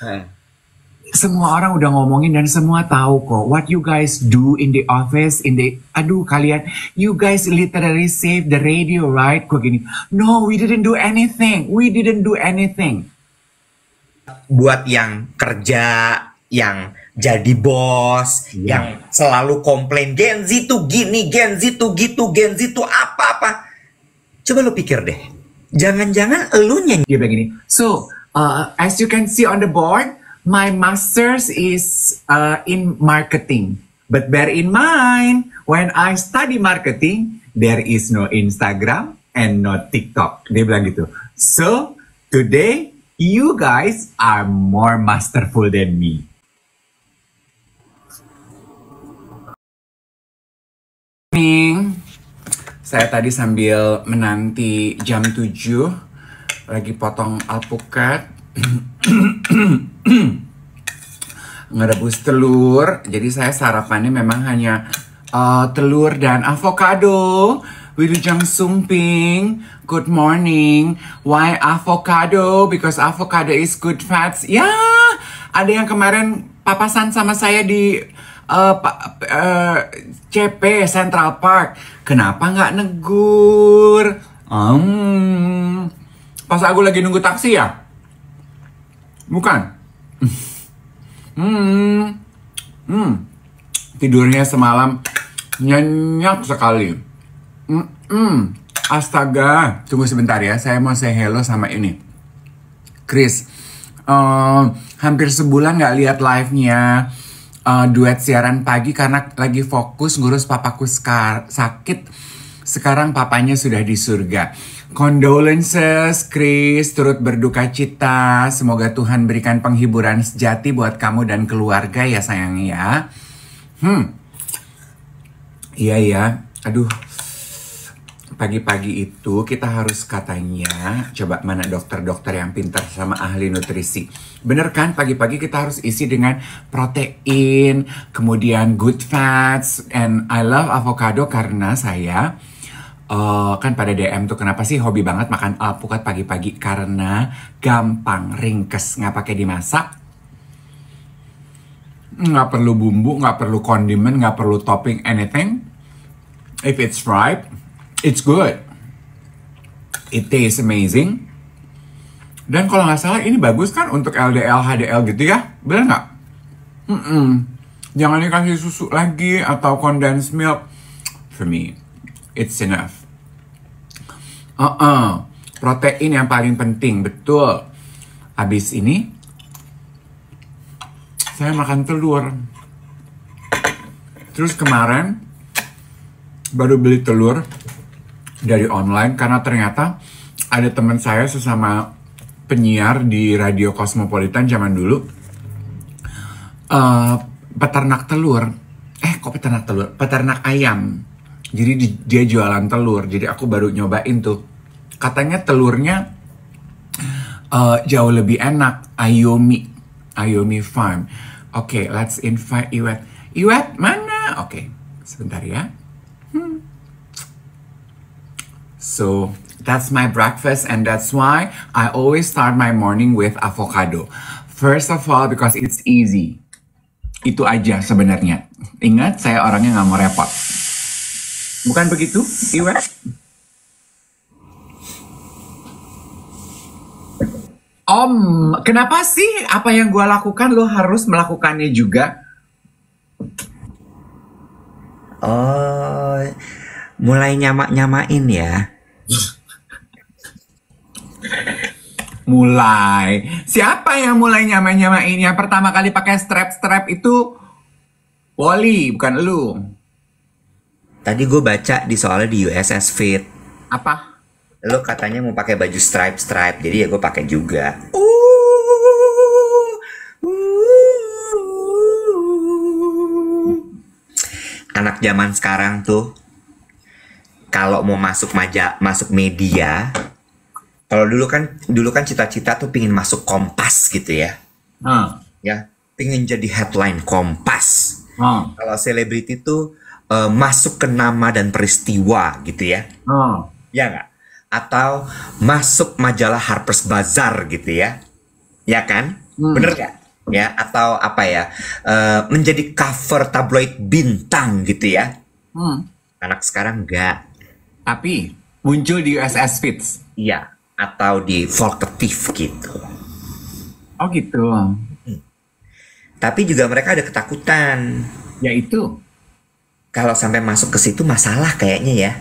Heeh. Semua orang udah ngomongin dan semua tahu kok what you guys do in the office aduh kalian, you guys literally save the radio, right? Kok gini, no, we didn't do anything, we didn't do anything. Buat yang kerja, yang jadi bos, yang selalu komplain Gen Z tuh gini, Gen Z tuh gitu, Gen Z tuh apa-apa. Coba lu pikir deh, jangan-jangan elunya Dia bilang gini, so as you can see on the board, my master's is in marketing. But bear in mind, when I study marketing, there is no Instagram and no TikTok. Dia bilang gitu. So, today, you guys are more masterful than me. Saya tadi sambil menanti jam 7, lagi potong alpukat. Ngerebus telur, jadi saya sarapannya memang hanya telur dan avocado. Wilujeng Sumping, good morning. Why avocado? Because avocado is good fats. Ya, ada yang kemarin papasan sama saya di CP Central Park. Kenapa nggak negur? Pas aku lagi nunggu taksi ya? Bukan. Tidurnya semalam nyenyak sekali. Astaga. Tunggu sebentar ya. Saya mau say hello sama ini. Chris. Hampir sebulan nggak lihat live-nya duet siaran pagi karena lagi fokus ngurus papaku sakit. Sekarang papanya sudah di surga. Condolences, Chris, turut berduka cita. Semoga Tuhan berikan penghiburan sejati buat kamu dan keluarga ya sayang ya. Iya ya, aduh. Pagi-pagi itu kita harus katanya, coba mana dokter-dokter yang pintar sama ahli nutrisi. Bener kan, pagi-pagi kita harus isi dengan protein, kemudian good fats, and I love avocado karena saya kan pada DM tuh kenapa sih hobi banget makan alpukat pagi-pagi, karena gampang, ringkes, nggak pakai dimasak, nggak perlu bumbu, nggak perlu kondimen, nggak perlu topping anything. If it's ripe, it's good. It tastes amazing. Dan kalau nggak salah ini bagus kan untuk LDL, HDL gitu ya, bener nggak? Jangan dikasih susu lagi atau condensed milk. For me, it's enough. Protein yang paling penting, betul. Habis ini, saya makan telur. Terus kemarin, baru beli telur dari online karena ternyata ada teman saya sesama penyiar di Radio Cosmopolitan zaman dulu. Peternak telur. Kok peternak telur? Peternak ayam. Jadi dia jualan telur. Jadi aku baru nyobain tuh. Katanya telurnya jauh lebih enak. Ayomi Farm. Oke, let's invite Iwet. Iwet mana? Oke, sebentar ya. So, that's my breakfast and that's why I always start my morning with avocado. First of all, because it's easy. Itu aja sebenarnya. Ingat, saya orangnya nggak mau repot. Bukan begitu, Iwet? Kenapa sih apa yang gue lakukan lo harus melakukannya juga? Oh, mulai nyamak-nyamain ya. Mulai. Siapa yang mulai nyamain-nyamain? Yang pertama kali pakai strap-strap itu Wally, bukan lu. Tadi gue baca di soalnya di USS Fit. Apa? Lo katanya mau pakai baju stripe-stripe, jadi ya gue pakai juga. Anak zaman sekarang tuh, kalau mau masuk media, kalau dulu kan cita-cita tuh pingin masuk Kompas gitu ya. Ya, pingin jadi headline Kompas. Kalau selebriti tuh masuk ke nama dan peristiwa gitu ya. Ya nggak? Atau masuk majalah Harper's Bazaar gitu ya. Ya kan? Bener gak? Ya, atau apa ya? Menjadi cover tabloid bintang gitu ya. Anak sekarang enggak. Tapi muncul di USS Fits. Iya, atau di Volkatif gitu. Oh gitu. Tapi juga mereka ada ketakutan. Yaitu. Kalau sampai masuk ke situ masalah kayaknya ya.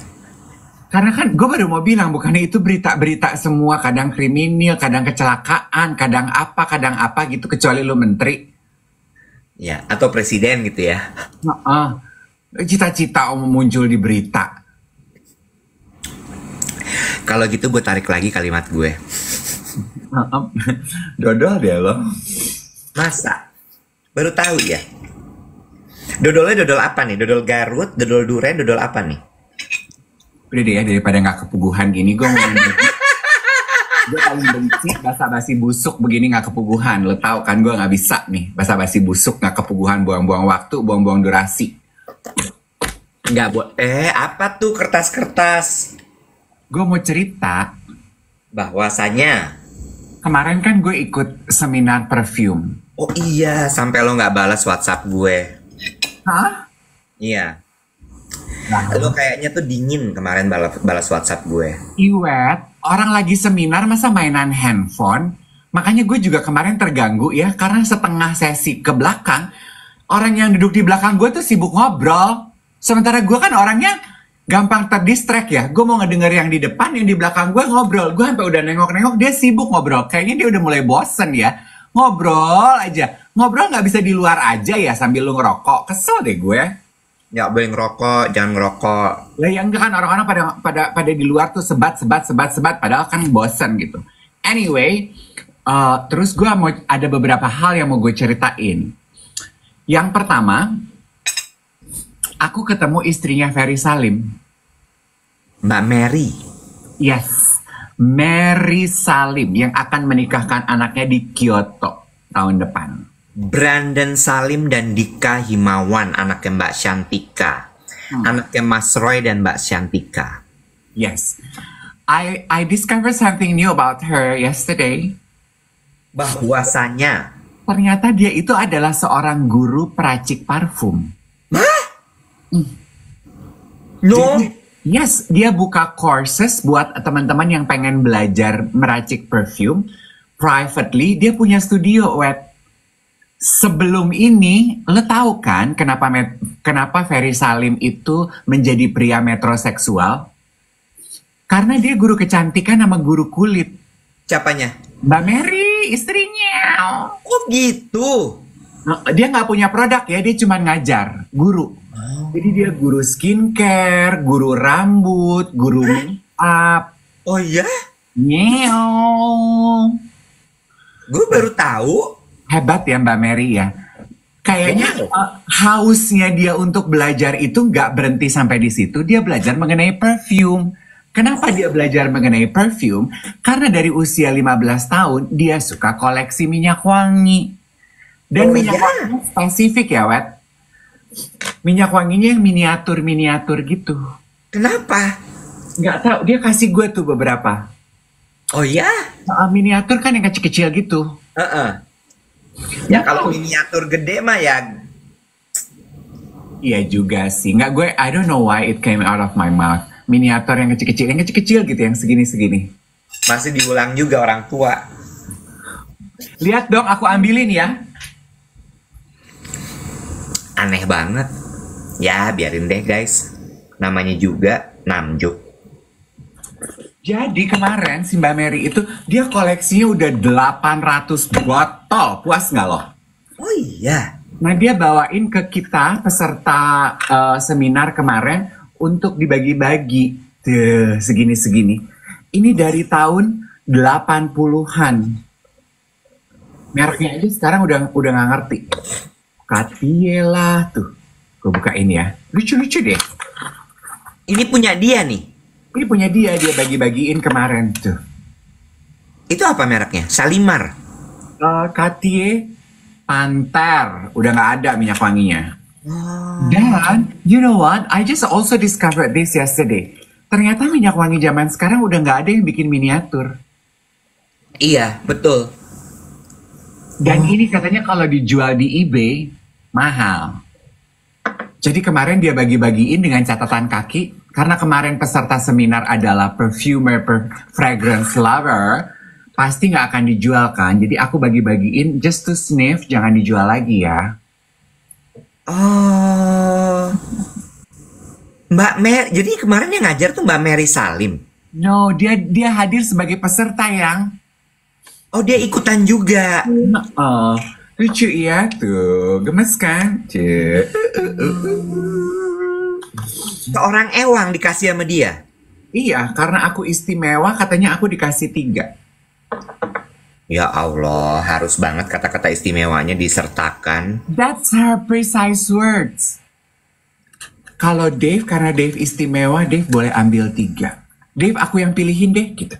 Karena kan gue baru mau bilang, bukannya itu berita-berita semua, kadang kriminal, kadang kecelakaan, kadang apa gitu, kecuali lu menteri. Ya, atau presiden gitu ya. Cita-cita om muncul di berita. Kalau gitu gue tarik lagi kalimat gue. Dodol deh lo. Masa? Baru tahu ya? Dodolnya dodol apa nih? Dodol Garut, dodol Duren, dodol apa nih? Udah deh ya, daripada nggak kepuguhan gini, gue paling benci basa-basi busuk begini nggak kepuguhan. Lo tau kan gue nggak bisa nih basa-basi busuk nggak kepuguhan, buang-buang waktu, buang-buang durasi. Nggak apa tuh kertas-kertas? Gue mau cerita bahwasanya kemarin kan gue ikut seminar perfume. Oh iya, sampai lo nggak balas WhatsApp gue. Hah? Iya. Lo kayaknya tuh dingin kemarin balas WhatsApp gue. Iwet, orang lagi seminar masa mainan handphone? Makanya gue juga kemarin terganggu ya, karena setengah sesi ke belakang, orang yang duduk di belakang gue tuh sibuk ngobrol. Sementara gue kan orangnya gampang terdistract ya. Gue mau ngedenger yang di depan, yang di belakang gue ngobrol. Gue sampai udah nengok-nengok, dia sibuk ngobrol. Kayaknya dia udah mulai bosen ya. Ngobrol aja. Ngobrol nggak bisa di luar aja ya sambil lu ngerokok. Kesel deh gue. Nggak boleh ngerokok, jangan ngerokok. Lah yang enggak kan orang-orang pada di luar tuh sebat padahal kan bosen gitu. Anyway, terus gue mau ada beberapa hal yang mau gue ceritain. Yang pertama, aku ketemu istrinya Ferry Salim. Mbak Mary. Yes, Mary Salim yang akan menikahkan anaknya di Kyoto tahun depan. Brandon Salim dan Dika Himawan, anaknya Mbak Shantika. Anaknya Mas Roy dan Mbak Shantika. Yes. I discovered something new about her yesterday. Bahwasanya Ternyata dia itu adalah seorang guru peracik parfum. Hah? No. Yes, dia buka courses buat teman-teman yang pengen belajar meracik perfume privately. Dia punya studio, Wet. Sebelum ini, lo tahu kan kenapa Ferry Salim itu menjadi pria metroseksual? Karena dia guru kecantikan sama guru kulit. Siapanya? Mbak Mary, istrinya. Oh gitu. Dia nggak punya produk ya, dia cuma ngajar, guru. Jadi dia guru skincare, guru rambut, guru make up. Oh iya? Nyeong. Gue baru tahu. Hebat ya Mbak Mary ya. Kayaknya hausnya dia untuk belajar itu nggak berhenti sampai di situ. Dia belajar mengenai perfume. Kenapa dia belajar mengenai perfume? Karena dari usia 15 tahun dia suka koleksi minyak wangi. Dan minyak wanginya spesifik ya, Wet. Minyak wanginya yang miniatur-miniatur gitu. Kenapa? Nggak tahu, dia kasih gue tuh beberapa. Oh ya? Miniatur kan yang kecil-kecil gitu. Ya kalau miniatur gede mah ya. Iya juga sih. Nggak, gue, I don't know why it came out of my mouth. Miniatur yang kecil-kecil gitu, yang segini-segini. Masih diulang juga orang tua. Lihat dong, aku ambilin ya. Aneh banget. Ya biarin deh guys. Namanya juga Namjoon. Jadi kemarin si Mbak Mary itu, dia koleksinya udah 800 botol. Puas nggak lo? Oh iya. Nah dia bawain ke kita peserta seminar kemarin untuk dibagi-bagi. Tuh, segini-segini. Ini dari tahun 80-an. Mereknya aja sekarang udah nggak ngerti. Cartier lah tuh. Gue bukain ya. Lucu-lucu deh. Ini punya dia nih. Ini punya dia bagi-bagiin kemarin tuh. Itu apa mereknya? Shalimar. Cartier Panter. Udah nggak ada minyak wanginya. Dan, you know what? I just also discovered this yesterday. Ternyata minyak wangi zaman sekarang udah nggak ada yang bikin miniatur. Iya, betul. Dan ini katanya kalau dijual di eBay, mahal. Jadi kemarin dia bagi-bagiin dengan catatan kaki, karena kemarin peserta seminar adalah perfumer, fragrance lover, pasti nggak akan dijual kan. Jadi aku bagi-bagiin just to sniff, jangan dijual lagi ya. Oh, Mbak Mary. Jadi kemarin yang ngajar tuh Mbak Mary Salim. No, dia hadir sebagai peserta yang. Oh, dia ikutan juga. Oh, lucu ya tuh, gemes kan? Seorang ewang dikasih sama dia. Iya, karena aku istimewa, katanya aku dikasih 3. Ya Allah, harus banget kata-kata istimewanya disertakan. That's her precise words. Kalau Dave, karena Dave istimewa, Dave boleh ambil 3. Dave, aku yang pilihin deh, gitu.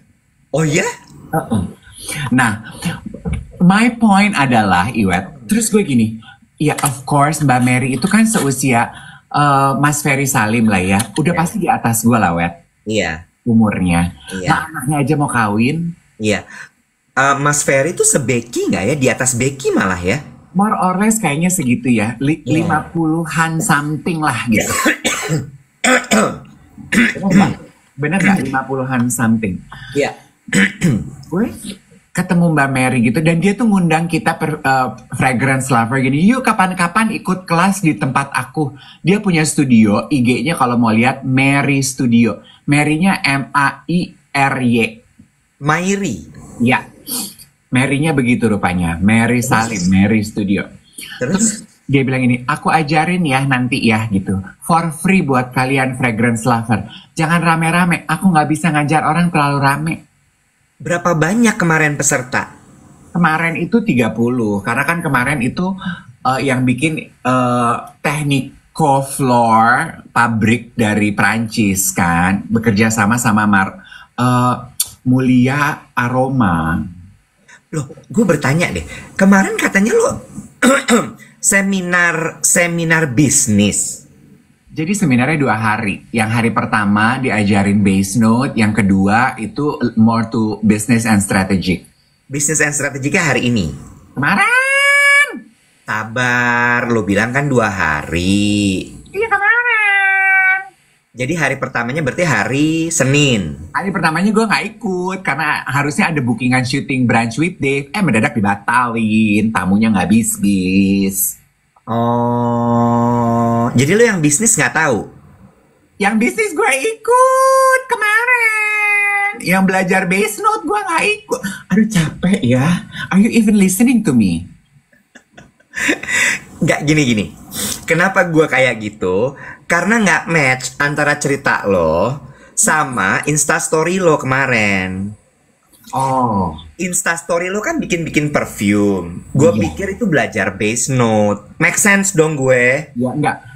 Oh ya? Nah, my point adalah, Iwet, terus gue gini, ya of course Mbak Mary itu kan seusia Mas Ferry Salim lah ya. Udah pasti di atas gue lah, Wet. Iya. Umurnya. Iya. Nah, anaknya aja mau kawin. Iya. Mas Ferry tuh sebeki nggak ya? Di atas Becky malah ya? More or less kayaknya segitu ya. 50-an something lah gitu. Bener gak? 50-an something. Iya. Gue ketemu Mbak Mary gitu, dan dia tuh ngundang kita fragrance lover gini, yuk kapan-kapan ikut kelas di tempat aku. Dia punya studio, IG-nya kalau mau lihat Mary Studio. Mary-nya M-A-I-R-Y. Mairi. Ya, Mary-nya begitu rupanya. Mary Salim, Mary Studio. Terus? Dia bilang ini, aku ajarin ya nanti ya gitu. For free buat kalian fragrance lover. Jangan rame-rame, aku nggak bisa ngajar orang terlalu rame. Berapa banyak kemarin peserta? Kemarin itu 30, karena kan kemarin itu yang bikin teknik Coflor, pabrik dari Prancis kan, bekerja sama Mulia Aroma. Loh, gue bertanya deh. Kemarin katanya lo seminar bisnis. Jadi seminarnya 2 hari. Yang hari pertama diajarin base note, yang kedua itu more to business and strategic. Business and strategicnya hari ini. Kemarin. Sabar, lo bilang kan 2 hari. Iya kemarin. Jadi hari pertamanya berarti hari Senin. Hari pertamanya gue nggak ikut karena harusnya ada bookingan syuting brunch with Dave. Mendadak dibatalin, tamunya nggak bis-bis. Oh, jadi lo yang bisnis nggak tahu? Yang bisnis gue ikut kemarin. Yang belajar base note gue nggak ikut. Aduh capek ya. Are you even listening to me? Nggak, gini. Kenapa gue kayak gitu? Karena nggak match antara cerita lo sama instastory lo kemarin. Oh. Instastory lo kan bikin perfume. Gue Iya. pikir itu belajar base note. Make sense dong gue. Ya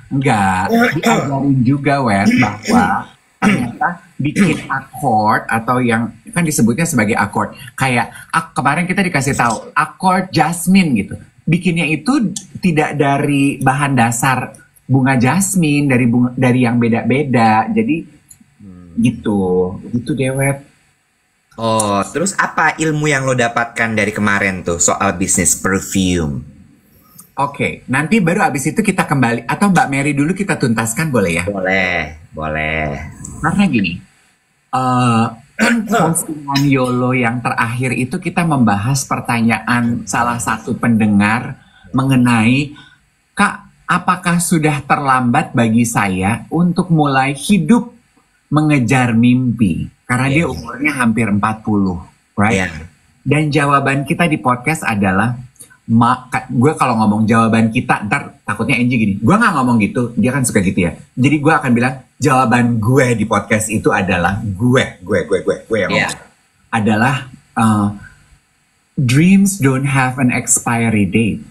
enggak. Diajarin juga Wes bahwa ternyata bikin akord atau yang kan disebutnya sebagai akord. Kayak kemarin kita dikasih tahu akord jasmine gitu. Bikinnya itu tidak dari bahan dasar bunga jasmine, dari yang beda-beda. Jadi gitu deh Wes. Oh, terus apa ilmu yang lo dapatkan dari kemarin tuh soal bisnis perfume? Oke, nanti baru abis itu kita kembali, atau Mbak Mary dulu kita tuntaskan boleh ya? Boleh. Karena gini, kan postingan YOLO yang terakhir itu kita membahas pertanyaan salah satu pendengar mengenai, Kak, apakah sudah terlambat bagi saya untuk mulai hidup mengejar mimpi? Karena dia umurnya hampir 40, right? Yeah. Dan jawaban kita di podcast adalah, gue kalau ngomong jawaban kita, ntar takutnya Angie gini, gue gak ngomong gitu, dia kan suka gitu ya. Jadi gue akan bilang, jawaban gue di podcast itu adalah, gue yang ngomong. Adalah, dreams don't have an expiry date.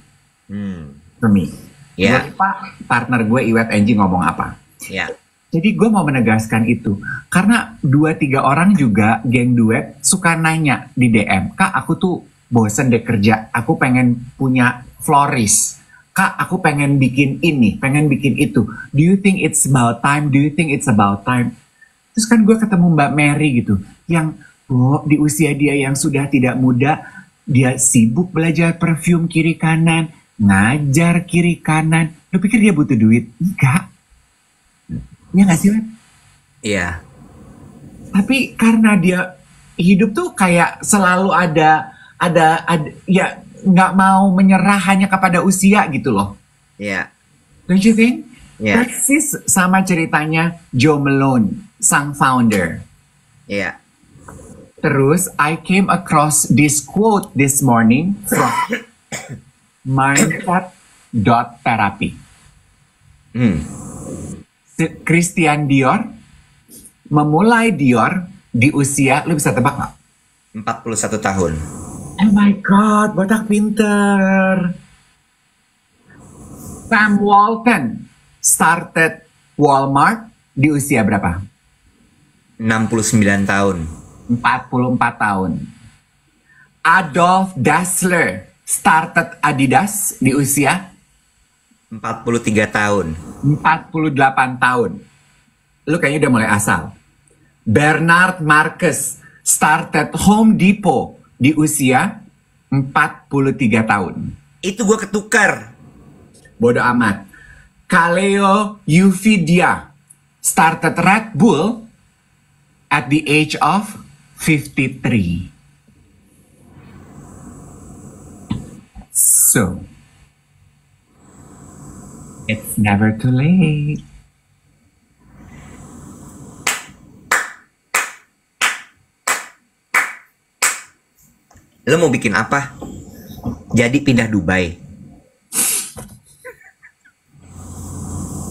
For me. Yeah. Gue lupa partner gue, Iwet Angie ngomong apa. Ya. Jadi gue mau menegaskan itu. Karena 2-3 orang juga geng duet suka nanya di DM. Kak, aku tuh bosen deh kerja. Aku pengen punya florist. Kak, aku pengen bikin ini, pengen bikin itu. Do you think it's about time? Do you think it's about time? Terus kan gue ketemu Mbak Mary gitu. Yang di usia dia yang sudah tidak muda, Dia sibuk belajar perfume kiri kanan, ngajar kiri kanan. Lu pikir dia butuh duit? Enggak. Ya nggak sih, Web? Iya. Tapi karena dia hidup tuh kayak selalu ada ya nggak mau menyerah hanya kepada usia gitu loh. Iya. Don't you think? Iya. Persis sama ceritanya Joe Malone, sang founder. Iya. Terus I came across this quote this morning from mindset.therapy. Christian Dior memulai Dior di usia, lu bisa tebak nggak? 41 tahun. Oh my god, botak pinter. Sam Walton started Walmart di usia berapa? 69 tahun. 44 tahun. Adolf Dassler started Adidas di usia 43 tahun. 48 tahun. Lu kayaknya udah mulai asal. Bernard Marcus started Home Depot di usia 43 tahun. Itu gue ketukar. Bodoh amat. Kaleo Yuvidia started Red Bull at the age of 53. So, it's never too late. Lo mau bikin apa? Jadi pindah Dubai.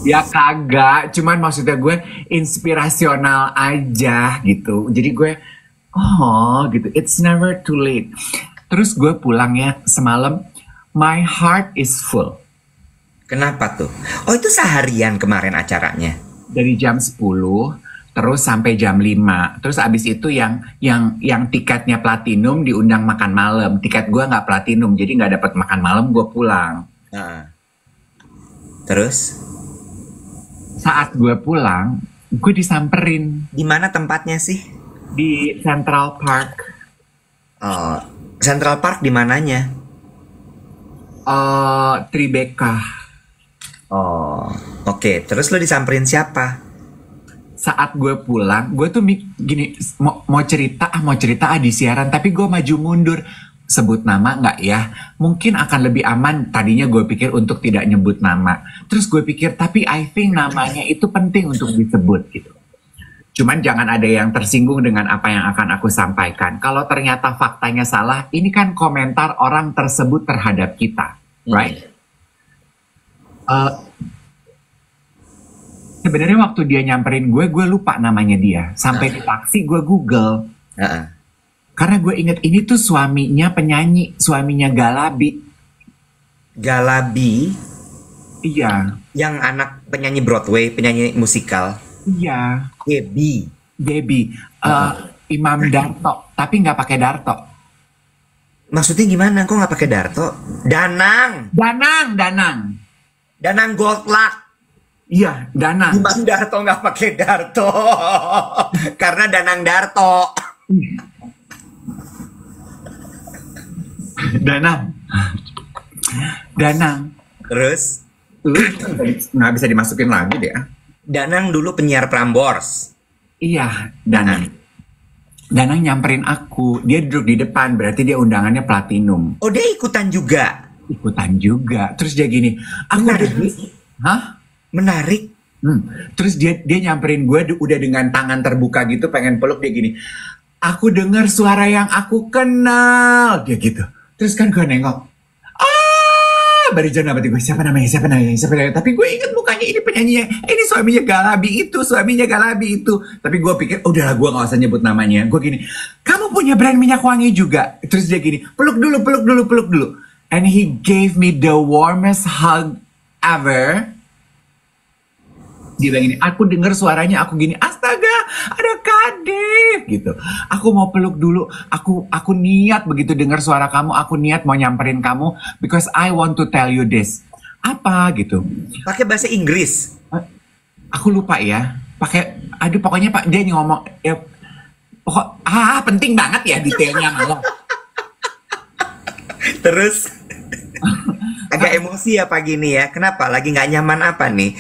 Ya kagak, cuman maksudnya gue inspirasional aja gitu. Jadi gue, gitu, it's never too late. Terus gue pulang ya semalam, my heart is full. Kenapa tuh? Oh itu seharian kemarin acaranya. Dari jam 10 terus sampai jam 5. Terus abis itu yang tiketnya platinum diundang makan malam. Tiket gue nggak platinum, jadi nggak dapat makan malam, gue pulang. Terus? Saat gue pulang, gue disamperin Di mana tempatnya sih? di Central Park. Oh, Central Park di mananya? Tribeca. Oh, oke. Terus lo disamperin siapa? Saat gue pulang, gue tuh gini, mau cerita di siaran, tapi gue maju mundur. Sebut nama nggak ya? Mungkin akan lebih aman. Tadinya gue pikir untuk tidak nyebut nama. Terus gue pikir, tapi I think namanya itu penting untuk disebut gitu. Cuman jangan ada yang tersinggung dengan apa yang akan aku sampaikan. Kalau ternyata faktanya salah, ini kan komentar orang tersebut terhadap kita, right? Sebenarnya waktu dia nyamperin gue lupa namanya dia. Sampai di taksi gue Google. Karena gue inget ini tuh suaminya penyanyi, suaminya Galabi. Galabi? Iya. Yang anak penyanyi Broadway, penyanyi musikal. Iya. Debbie. Imam Darto, tapi nggak pakai Darto. Maksudnya gimana? Kok nggak pakai Darto? Danang Gold Luck. Iya, Danang. Imam Darto nggak pakai Darto. Karena Danang Darto. Danang. Terus? Nggak bisa dimasukin lagi deh. Danang dulu penyiar Prambors. Iya, Danang nyamperin aku. Dia duduk di depan, berarti dia undangannya platinum. Oh, dia ikutan juga? Ikutan juga. Terus dia gini, aku menarik. Terus dia nyamperin gue udah dengan tangan terbuka gitu, pengen peluk. Dia gini, aku dengar suara yang aku kenal. Dia gitu. Terus kan gue nengok, baru jangan gue, siapa namanya. Tapi gue inget mukanya, ini penyanyinya, ini suaminya Galabi itu. Tapi gue pikir, udahlah gue gak usah nyebut namanya. Gue gini, kamu punya brand minyak wangi juga? Terus dia gini, peluk dulu. And he gave me the warmest hug ever. Dia bilang gini, aku dengar suaranya, aku gini, astaga, ada Kadek gitu. Aku mau peluk dulu, aku niat begitu dengar suara kamu, aku niat mau nyamperin kamu because I want to tell you this. Apa gitu? Pakai bahasa Inggris. Aku lupa ya. Pokoknya Pak dia ngomong ya, penting banget ya detailnya malah. Terus agak emosi ya pagi ini ya. Kenapa? Lagi nggak nyaman apa nih?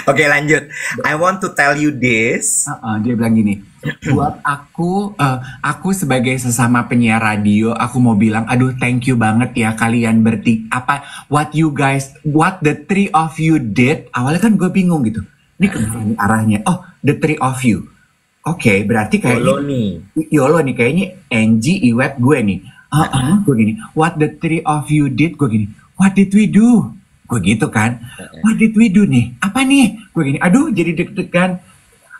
Oke, lanjut. I want to tell you this. Dia bilang gini, buat aku sebagai sesama penyiar radio, aku mau bilang, aduh thank you banget ya kalian what the three of you did. Awalnya kan gue bingung gitu, ini kemana nih arahnya? Oh, the three of you. Oke, berarti kayaknya YOLO nih, kayaknya Angie, Iwet, gue nih. Gue gini, what the three of you did, gue gini, what did we do? Gue gitu kan, what did we do nih? Apa nih? Gue gini, aduh jadi deg-degan.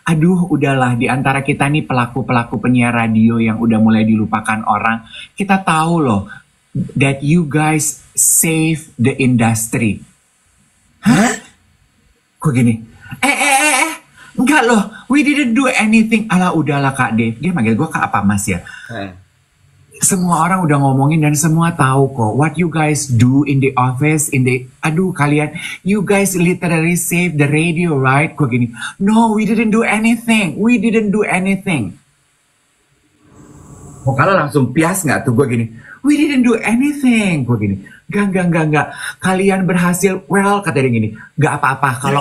Aduh udahlah, di antara kita nih pelaku-pelaku penyiar radio yang udah mulai dilupakan orang, kita tahu loh, that you guys save the industry. Hah? Gue gini, enggak loh, we didn't do anything. Alah udahlah Kak Dave, dia manggil gue Kak apa Mas ya? Semua orang udah ngomongin dan semua tahu kok what you guys do in the office, kalian, you guys literally save the radio, right? Gue gini, no, we didn't do anything. Kalau langsung pias nggak tuh, gue gini, we didn't do anything. Gue gini, enggak. Kalian berhasil, well, kata dia gini, nggak apa-apa kalau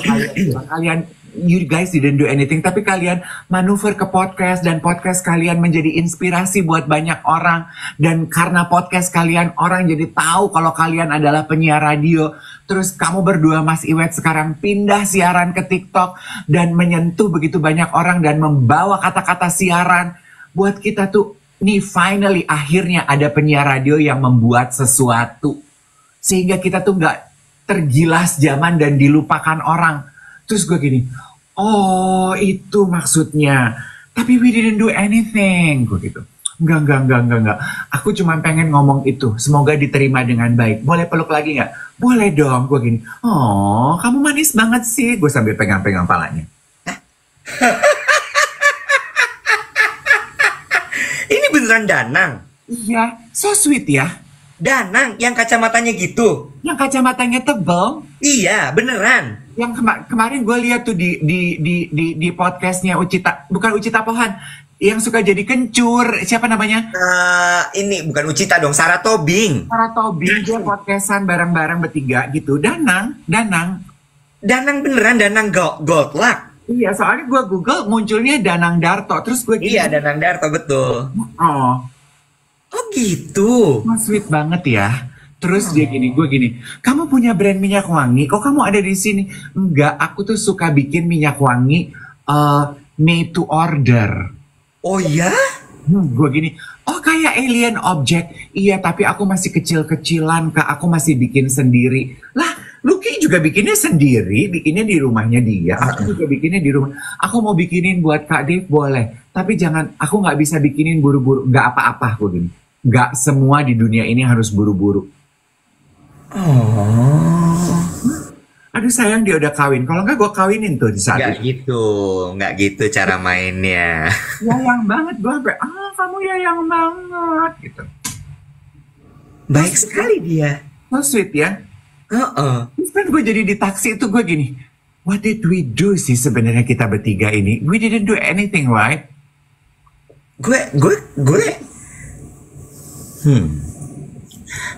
kalian you guys didn't do anything, tapi kalian manuver ke podcast dan podcast kalian menjadi inspirasi buat banyak orang, dan karena podcast kalian orang jadi tahu kalau kalian adalah penyiar radio. Terus kamu berdua Mas Iwet sekarang pindah siaran ke TikTok dan menyentuh begitu banyak orang dan membawa kata-kata siaran buat kita tuh nih, finally akhirnya ada penyiar radio yang membuat sesuatu sehingga kita tuh nggak tergilas zaman dan dilupakan orang. Terus gue gini, oh itu maksudnya. Tapi we didn't do anything. Gue gitu, enggak. Aku cuma pengen ngomong itu. Semoga diterima dengan baik. Boleh peluk lagi nggak? Boleh dong. Gue gini, oh kamu manis banget sih. Gue sambil pegang-pegang palanya. Ini beneran Danang? Iya, so sweet ya. Danang yang kacamatanya gitu? Yang kacamatanya tebal? Iya, beneran. Yang kemarin gue lihat tuh di podcastnya bukan Ucita Pohan, yang suka jadi kencur, siapa namanya? Ini bukan Ucita dong, Sarah Tobing. Dia podcastan bareng-bareng bertiga gitu. Danang beneran, Danang Gold Luck. Iya, soalnya gue Google munculnya Danang Darto, terus gue gini. Iya, Danang Darto, betul. Oh gitu. Sweet banget ya. Terus dia gini, gue gini, kamu punya brand minyak wangi, kok kamu ada di sini? Enggak, aku tuh suka bikin minyak wangi made to order. Oh ya? Gue gini, oh kayak alien object. Iya, tapi aku masih kecil-kecilan, Kak, aku masih bikin sendiri. Lah, Lucky juga bikinnya sendiri, bikinnya di rumahnya dia. Aku juga bikinnya di rumah. Aku mau bikinin buat Kak Dave, boleh. Tapi jangan, aku nggak bisa bikinin buru-buru. Nggak apa-apa, gue gini. Nggak semua di dunia ini harus buru-buru. Oh. Aduh sayang, dia udah kawin. Kalau nggak gue kawinin tuh di saat itu. Nggak gitu cara mainnya. Yayang banget, gue sampai, kamu yayang banget gitu. Baik sekali dia. So sweet ya. Terus kan gue jadi di taksi itu gue gini, what did we do sih sebenarnya kita bertiga ini? We didn't do anything, right?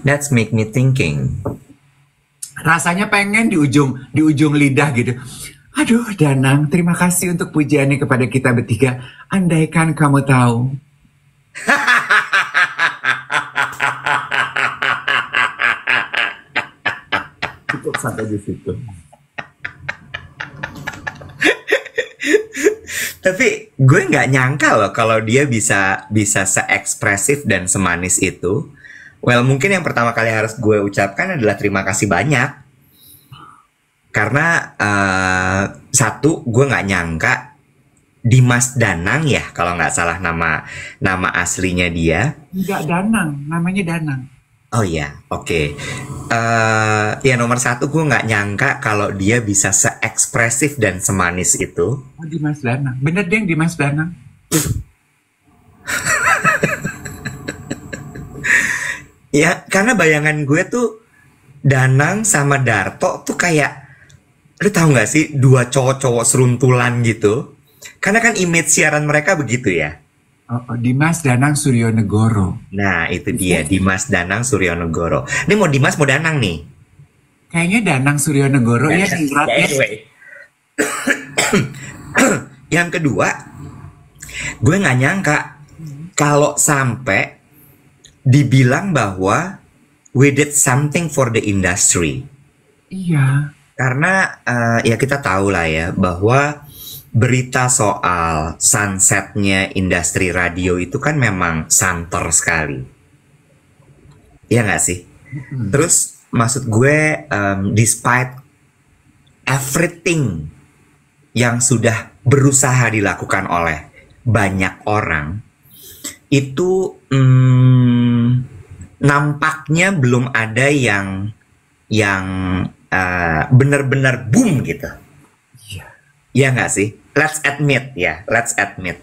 That's make me thinking. Rasanya pengen di ujung lidah gitu. Aduh Danang, terima kasih untuk pujiannya kepada kita bertiga. Andaikan kamu tahu. Cukup sampai di situ. Tapi gue nggak nyangka loh kalau dia bisa se-ekspresif dan semanis itu. Well, mungkin yang pertama kali harus gue ucapkan adalah terima kasih banyak. Karena satu, gue nggak nyangka Dimas Danang ya, kalau nggak salah nama aslinya dia. Nggak Danang, namanya Danang. Oh iya, oke. Ya nomor satu, gue nggak nyangka kalau dia bisa se-ekspresif dan semanis itu. Oh, Dimas Danang. Bener deh, Dimas Danang. Ya, karena bayangan gue tuh Danang sama Darto tuh kayak, lu tahu nggak sih, dua cowok-cowok seruntulan gitu. Karena kan image siaran mereka begitu ya. Oh, oh, Dimas Danang Suryonegoro. Nah, itu dia Dimas Danang Suryonegoro. Ini mau Dimas mau Danang nih. Kayaknya Danang Suryonegoro ya singkat ya. Anyway. Yang kedua, gue nggak nyangka kalau sampai dibilang bahwa we did something for the industry. Iya. Karena ya kita tahu lah ya bahwa berita soal sunsetnya industri radio itu kan memang santer sekali. Iya nggak sih? Terus maksud gue despite everything yang sudah berusaha dilakukan oleh banyak orang, itu nampaknya belum ada yang benar-benar boom gitu. Iya. Ya nggak sih? Let's admit ya, let's admit.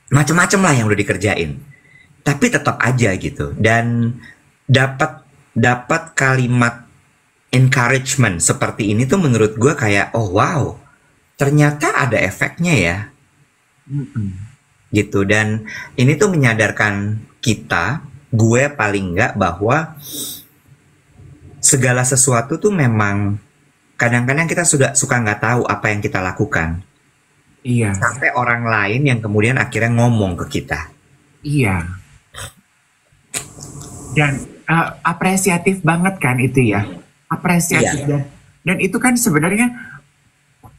Macem-macem lah yang udah dikerjain, tapi tetap aja gitu. Dan dapat kalimat encouragement seperti ini tuh menurut gue kayak oh wow, ternyata ada efeknya ya. Gitu. Dan ini tuh menyadarkan kita, gue paling nggak, bahwa segala sesuatu tuh memang kadang-kadang kita suka nggak tahu apa yang kita lakukan. Iya. Sampai orang lain yang kemudian akhirnya ngomong ke kita. Iya. Dan apresiatif banget kan itu ya. Apresiatif. Iya. Dan itu kan sebenarnya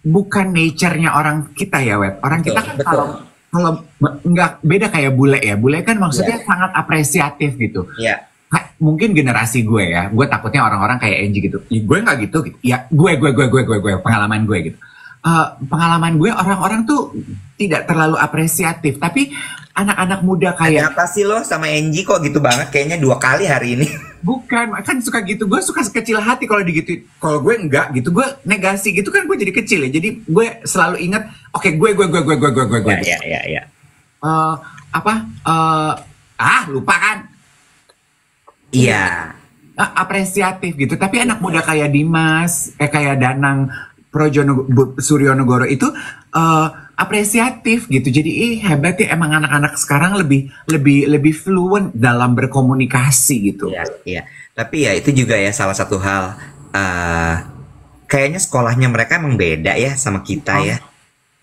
bukan nature-nya orang kita ya, Web. Orang Betul, kita kan betul. kalau nggak beda kayak bule ya. Bule kan maksudnya Iya. sangat apresiatif gitu. Iya. Mungkin generasi gue ya, gue takutnya orang-orang kayak Angie gitu. Ya, gue nggak gitu. Ya gue, pengalaman gue gitu. Pengalaman gue orang-orang tuh tidak terlalu apresiatif, tapi anak-anak muda kayak Apa sih lo sama Angie kok gitu banget? Kayaknya 2 kali hari ini. bukan kan suka gitu. Gue suka kecil hati kalau digituin. Kalau gue enggak gitu, gue negasi gitu kan gue jadi kecil ya. Jadi gue selalu ingat, oke gue. Ya. Lupa kan? Iya. Apresiatif gitu. Tapi anak muda kayak Dimas, kayak Danang Suryonegoro itu apresiatif gitu. Jadi hebat ya, emang anak-anak sekarang lebih fluent dalam berkomunikasi gitu. Iya. Tapi ya itu juga ya salah satu hal. Kayaknya sekolahnya mereka emang beda ya sama kita ya.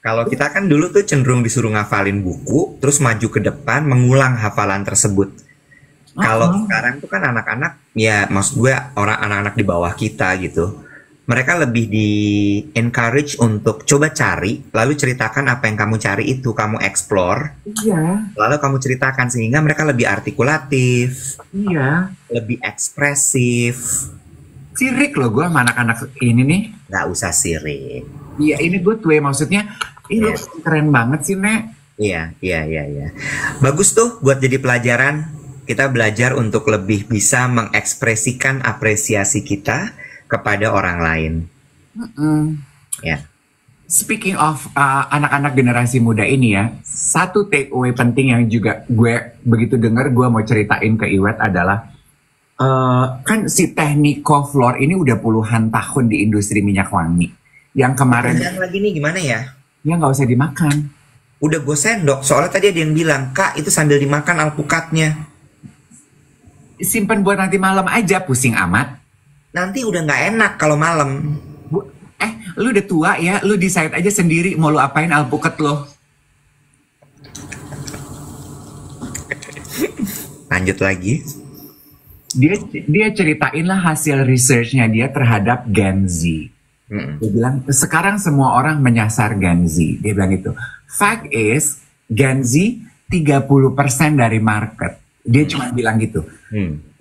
Kalau kita kan dulu tuh cenderung disuruh ngafalin buku, terus maju ke depan mengulang hafalan tersebut. Kalau sekarang tuh kan anak-anak, ya maksud gue anak-anak di bawah kita gitu, mereka lebih di encourage untuk coba cari, lalu ceritakan apa yang kamu cari itu, kamu explore, Iya, lalu kamu ceritakan, sehingga mereka lebih artikulatif, iya. lebih ekspresif. Sirik loh gue sama anak-anak ini nih. Nggak usah sirik. Iya, ini good way maksudnya. Lu keren banget sih, Nek. Iya. Bagus tuh buat jadi pelajaran. Kita belajar untuk lebih bisa mengekspresikan apresiasi kita kepada orang lain. Ya. Speaking of anak-anak generasi muda ini ya, satu takeaway penting yang juga gue begitu dengar gue mau ceritain ke Iwet adalah kan si Technico Floor ini udah puluhan tahun di industri minyak wangi. Yang kemarin Jangan lagi nih gimana ya? ya nggak usah dimakan. Udah gue sendok, soalnya tadi ada yang bilang, Kak itu sambil dimakan alpukatnya. Simpen buat nanti malam aja, pusing amat. Nanti udah nggak enak kalau malam. Lu udah tua ya, lu decide aja sendiri mau lu apain alpukat lo. Lanjut lagi. Dia ceritain lah hasil researchnya dia terhadap Gen Z. Dia bilang sekarang semua orang menyasar Gen Z. Dia bilang gitu. Fact is Gen Z 30% dari market. Dia cuma bilang gitu.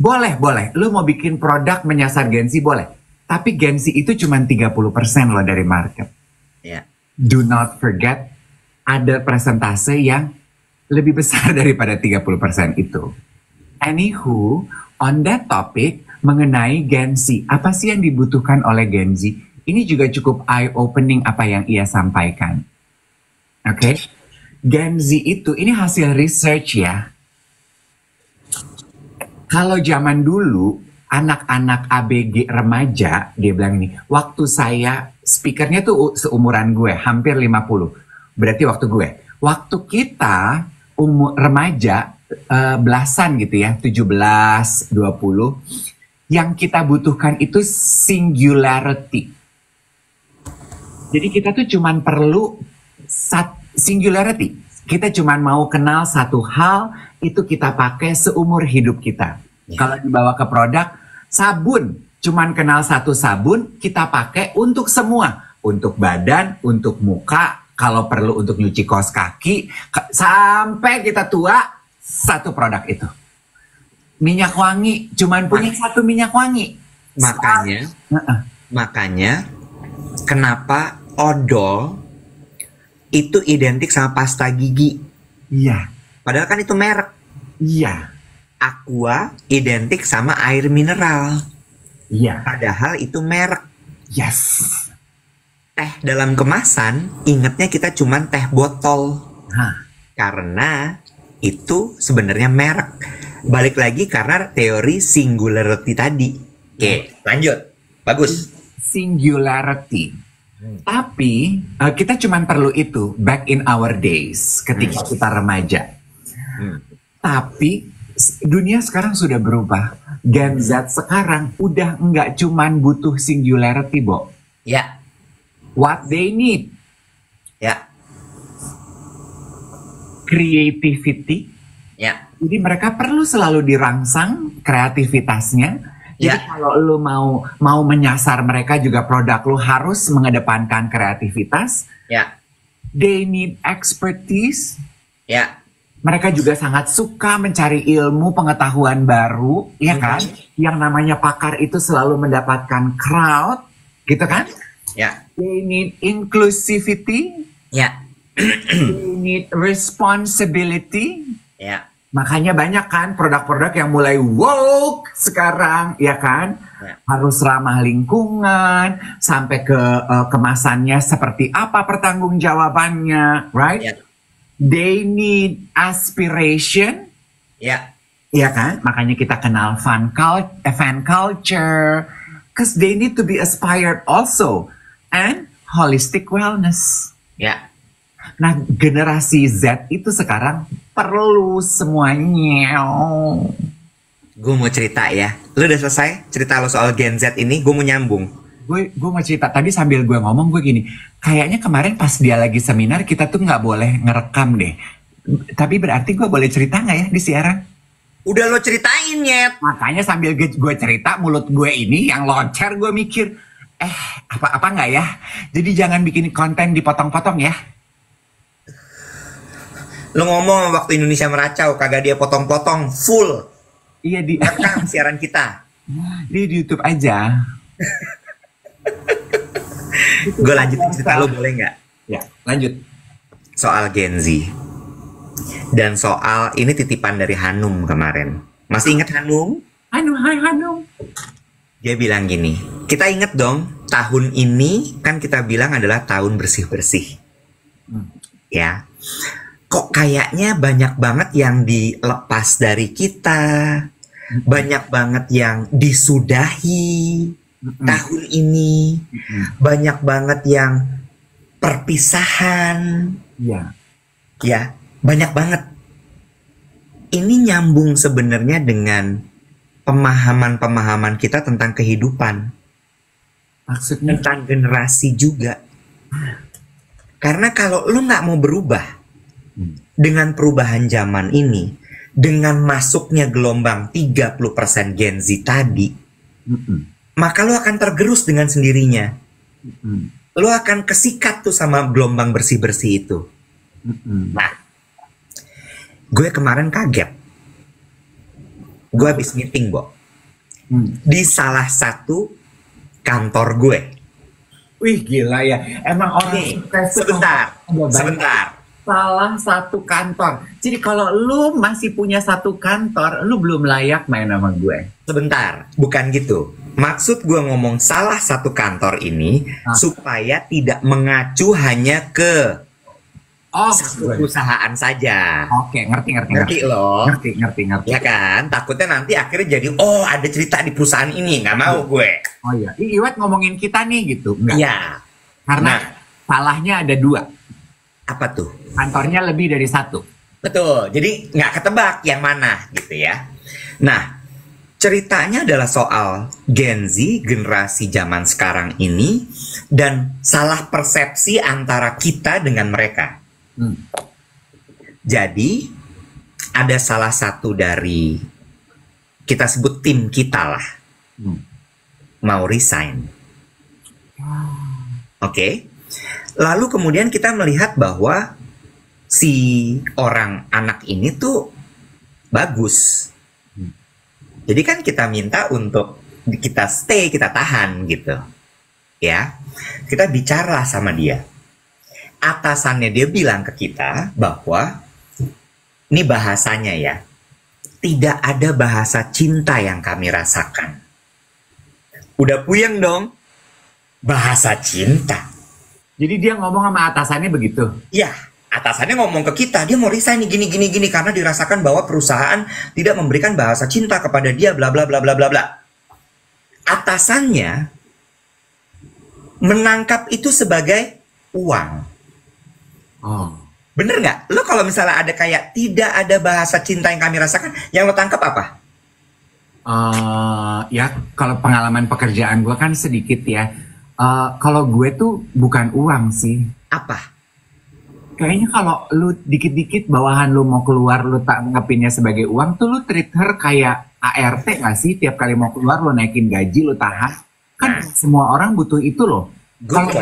Boleh. Lu mau bikin produk menyasar Gen Z boleh. Tapi Gen Z itu cuma 30% loh dari market. Ya. Do not forget ada persentase yang lebih besar daripada 30% itu. Anywho, on that topic mengenai Gen Z, apa sih yang dibutuhkan oleh Gen Z? Ini juga cukup eye-opening apa yang ia sampaikan. Oke? Gen Z itu, ini hasil research ya. Kalau zaman dulu, anak-anak ABG remaja, dia bilang ini, waktu saya, speakernya tuh seumuran gue, hampir 50. Berarti waktu gue. Waktu kita umur remaja, belasan gitu ya, 17, 20, yang kita butuhkan itu singularity. Jadi kita tuh cuman perlu singularity. Kita cuman mau kenal satu hal, itu kita pakai seumur hidup kita. Kalau dibawa ke produk, sabun. Cuman kenal satu sabun, kita pakai untuk semua. Untuk badan, untuk muka, kalau perlu untuk nyuci kaos kaki, sampai kita tua, satu produk itu. Minyak wangi, cuman punya satu minyak wangi. Makanya, kenapa odol itu identik sama pasta gigi? Iya. Padahal kan itu merek. Iya. Aqua identik sama air mineral. Iya. Padahal itu merek. Yes. Teh dalam kemasan, ingatnya kita cuman teh botol. Karena itu sebenarnya merek. Balik lagi karena teori singularity tadi. Oke, lanjut. Bagus. Singularity. Tapi kita cuma perlu itu back in our days ketika kita remaja. Tapi dunia sekarang sudah berubah. Gen Z sekarang udah nggak cuma butuh singularity, Bo. Ya. What they need. Ya. Creativity. Ya. Jadi mereka perlu selalu dirangsang kreativitasnya. Jadi kalau lu mau menyasar mereka juga produk lu harus mengedepankan kreativitas. Ya. They need expertise. Ya. Mereka juga sangat suka mencari ilmu pengetahuan baru, ya kan? Yang namanya pakar itu selalu mendapatkan crowd, gitu kan? Ya. They need inclusivity. Ya. They need responsibility. Ya. Makanya banyak kan produk-produk yang mulai woke sekarang, ya kan? Ya. Harus ramah lingkungan, sampai ke kemasannya seperti apa pertanggungjawabannya, right? Ya. They need aspiration, Ya. ya kan? Makanya kita kenal fan culture, because they need to be aspired also, and holistic wellness. Ya. Nah, generasi Z itu sekarang perlu semuanya. Gue mau cerita ya. Lu udah selesai cerita lo soal Gen Z ini? Gue mau nyambung. Gue mau cerita. Tadi sambil gue ngomong gue gini. Kayaknya kemarin pas dia lagi seminar kita tuh nggak boleh ngerekam deh. Tapi berarti gue boleh cerita nggak ya di siaran? Udah lo ceritain, Nyet. Makanya sambil gue cerita mulut gue ini yang loncer gue mikir. Apa nggak ya? Jadi jangan bikin konten dipotong-potong ya. Lo ngomong waktu Indonesia Meracau, kagak dia potong-potong, full. Iya di rekam siaran kita. Di YouTube aja. Gue lanjutin cerita lo boleh nggak? Ya, lanjut. Soal Gen Z. Dan soal, ini titipan dari Hanum kemarin. Masih ingat Hanum? Hai Hanum. Dia bilang gini, kita inget dong, tahun ini kan kita bilang adalah tahun bersih-bersih. Ya. Kok kayaknya banyak banget yang dilepas dari kita, banyak banget yang disudahi tahun ini, banyak banget yang perpisahan, ya banyak banget. Ini nyambung sebenarnya dengan pemahaman-pemahaman kita tentang kehidupan, maksudnya tentang generasi juga. Karena kalau lu nggak mau berubah dengan perubahan zaman ini, dengan masuknya gelombang 30% Gen Z tadi, maka lo akan tergerus dengan sendirinya. Lo akan kesikat tuh sama gelombang bersih-bersih itu. Nah, gue kemarin kaget. Gue habis meeting, Bo. Di salah satu kantor gue. Wih, gila ya. Emang orang sebentar. Salah satu kantor. Jadi kalau lu masih punya satu kantor, lu belum layak main sama gue. Sebentar, bukan gitu. Maksud gue ngomong salah satu kantor ini supaya tidak mengacu hanya ke satu perusahaan saja. Oke, ngerti loh. Ngerti. Ya kan? Takutnya nanti akhirnya jadi, oh ada cerita di perusahaan ini, nggak mau gue. Oh iya, Iwet ngomongin kita nih gitu. Enggak. Iya. Karena salahnya ada dua. Apa tuh? Kantornya lebih dari satu. Betul, jadi nggak ketebak yang mana gitu ya. Nah, ceritanya adalah soal Gen Z, generasi zaman sekarang ini, dan salah persepsi antara kita dengan mereka. Jadi, ada salah satu dari, kita sebut tim kita lah, mau resign. Oke. Lalu kemudian kita melihat bahwa si orang anak ini tuh bagus. Jadi kan kita minta untuk kita stay, kita tahan gitu. Ya. Kita bicara sama dia. Atasannya dia bilang ke kita bahwa ini bahasanya ya. Tidak ada bahasa cinta yang kami rasakan. Udah puyeng dong. Bahasa cinta. Jadi dia ngomong sama atasannya begitu? Ya, atasannya ngomong ke kita, dia mau resign nih gini karena dirasakan bahwa perusahaan tidak memberikan bahasa cinta kepada dia, bla bla bla bla bla bla. Atasannya menangkap itu sebagai uang. Oh. Bener nggak? Lo kalau misalnya ada kayak tidak ada bahasa cinta yang kami rasakan, yang lo tangkap apa? Ya kalau pengalaman pekerjaan gue kan sedikit ya. Kalau gue tuh bukan uang sih. Apa? Kayaknya kalau lu dikit-dikit bawahan lu mau keluar lu tak nganggapinnya sebagai uang tuh lu treat her kayak ART gak sih? Tiap kali mau keluar lu naikin gaji lu tahan. Kan semua orang butuh itu loh. Kalau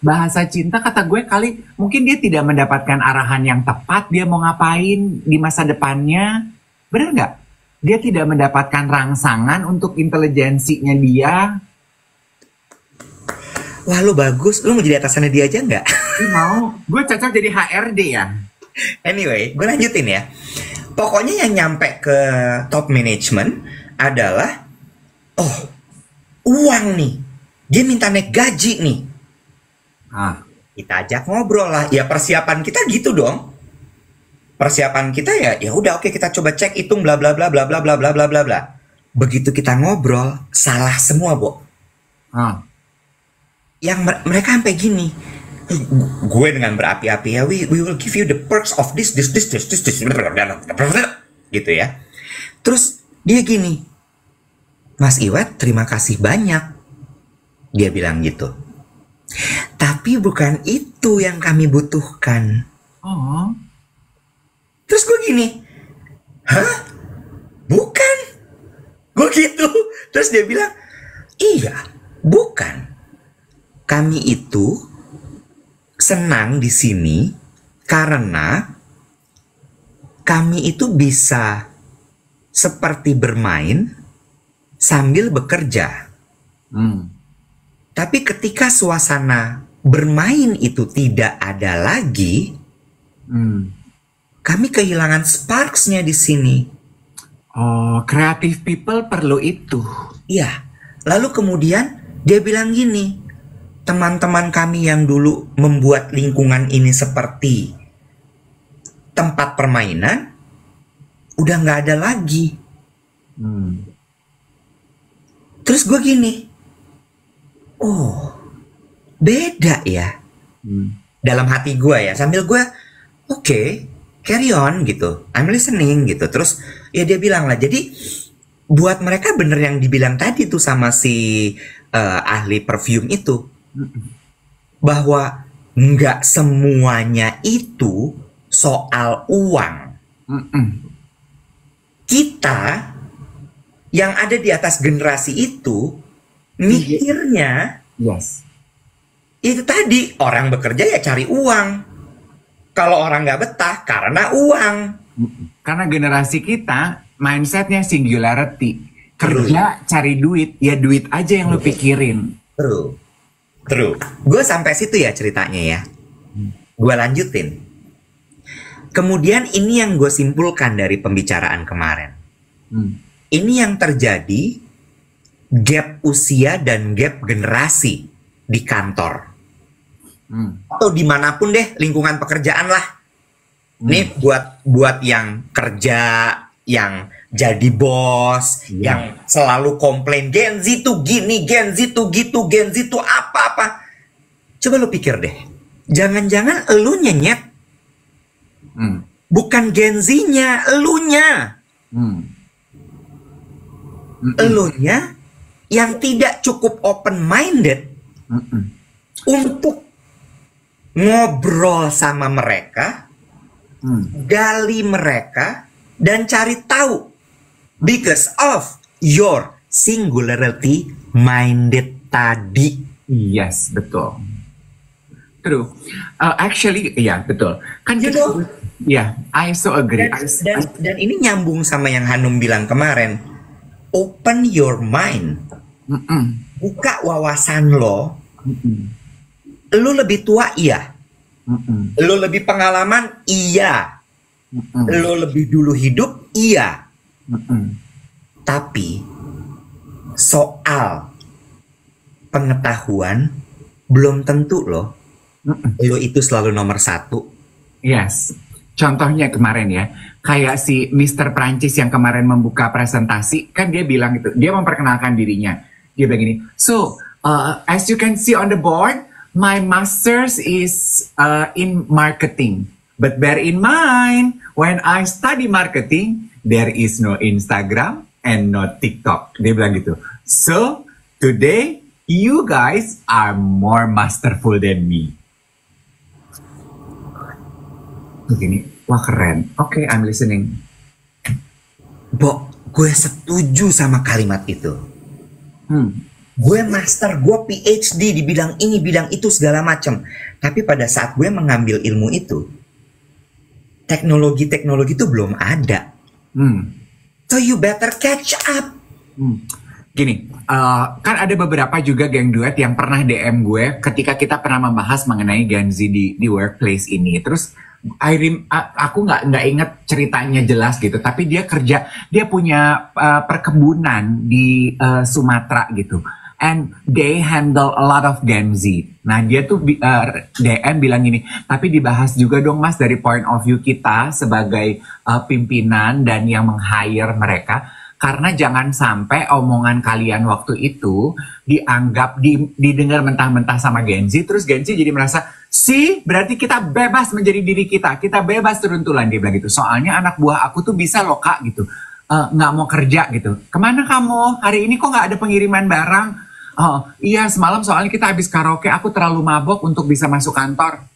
bahasa cinta kata gue kali mungkin dia tidak mendapatkan arahan yang tepat dia mau ngapain di masa depannya. Bener nggak? Dia tidak mendapatkan rangsangan untuk intelijensinya dia. Wah lu bagus, lu mau jadi atasannya dia aja nggak? Mau, gue cocok jadi HRD ya. Anyway, gue lanjutin ya. Pokoknya yang nyampe ke top management adalah, oh, uang nih. Dia minta naik gaji nih. Kita ajak ngobrol lah. Ya persiapan kita gitu dong. Persiapan kita ya udah oke kita coba cek hitung bla bla bla bla bla bla bla bla bla bla. Begitu kita ngobrol, salah semua, Bo. Yang mereka sampai gini, gue dengan berapi-api ya, we will give you the perks of this gitu ya. Terus dia gini, Mas Iwet terima kasih banyak, dia bilang gitu. Tapi bukan itu yang kami butuhkan. Terus gue gini, hah? Bukan? Gue gitu. Terus dia bilang, iya, bukan. Kami itu senang di sini karena kami itu bisa seperti bermain sambil bekerja. Tapi ketika suasana bermain itu tidak ada lagi, kami kehilangan sparks-nya di sini. Oh, creative people perlu itu. Iya. Lalu kemudian dia bilang gini, teman-teman kami yang dulu membuat lingkungan ini seperti tempat permainan, udah nggak ada lagi. Terus gue gini, oh, beda ya. Dalam hati gue ya, sambil gue, oke, carry on gitu, I'm listening gitu. Terus ya dia bilang lah, jadi buat mereka bener yang dibilang tadi tuh sama si ahli perfume itu, bahwa nggak semuanya itu soal uang. Kita yang ada di atas generasi itu mikirnya itu tadi, orang bekerja ya cari uang. Kalau orang nggak betah karena uang. Karena generasi kita mindsetnya singularity. Kerja cari duit, ya duit aja yang lu pikirin. True. Gue sampai situ ya ceritanya ya. Gue lanjutin. Kemudian ini yang gue simpulkan dari pembicaraan kemarin. Ini yang terjadi, gap usia dan gap generasi di kantor. Atau dimanapun deh, lingkungan pekerjaan lah. Ini buat yang kerja, yang jadi bos, yang selalu komplain Gen Z tuh gini, Gen Z tuh gitu, Gen Z tuh apa-apa. Coba lu pikir deh, jangan-jangan lu nyenyet Hmm. Bukan Gen Z-nya, elunya. Hmm. Elunya yang tidak cukup open-minded untuk ngobrol sama mereka, gali mereka, dan cari tahu. Because of your singularity minded tadi. Yes, betul. True. Actually, ya betul. Kan You kita, know? ya, I so agree. Dan ini nyambung sama yang Hanum bilang kemarin. Open your mind. Buka wawasan lo. Lo lebih tua, iya. Lo lebih pengalaman, iya. Lo lebih dulu hidup, iya. Tapi soal pengetahuan belum tentu loh. Lo itu selalu nomor satu. Yes. Contohnya kemarin ya, kayak si Mr. Prancis yang kemarin membuka presentasi, kan dia bilang gitu, dia memperkenalkan dirinya. Dia bilang gini, so as you can see on the board, my master's is in marketing. But bear in mind, when I study marketing, there is no Instagram and no TikTok. Dia bilang gitu. So today, you guys are more masterful than me. Begini, wah keren. Oke, I'm listening. Bo, gue setuju sama kalimat itu. Gue master, gue PhD di bidang ini, bidang itu, segala macam. Tapi pada saat gue mengambil ilmu itu, teknologi itu belum ada. So you better catch up. Gini, kan ada beberapa juga geng duet yang pernah DM gue ketika kita pernah membahas mengenai Gen Z di workplace ini. Terus aku nggak inget ceritanya jelas gitu, tapi dia punya perkebunan di Sumatera gitu, and they handle a lot of Gen Z. Nah dia tuh DM bilang gini, tapi dibahas juga dong mas dari point of view kita sebagai pimpinan dan yang meng-hire mereka, karena jangan sampai omongan kalian waktu itu dianggap didengar mentah-mentah sama Gen Z, terus Gen Z jadi merasa berarti kita bebas menjadi diri kita bebas turun-tulan. Dia bilang gitu, soalnya anak buah aku tuh bisa loh kak gitu, nggak mau kerja gitu. Kemana kamu hari ini, kok nggak ada pengiriman barang? Oh iya, semalam soalnya kita habis karaoke, aku terlalu mabok untuk bisa masuk kantor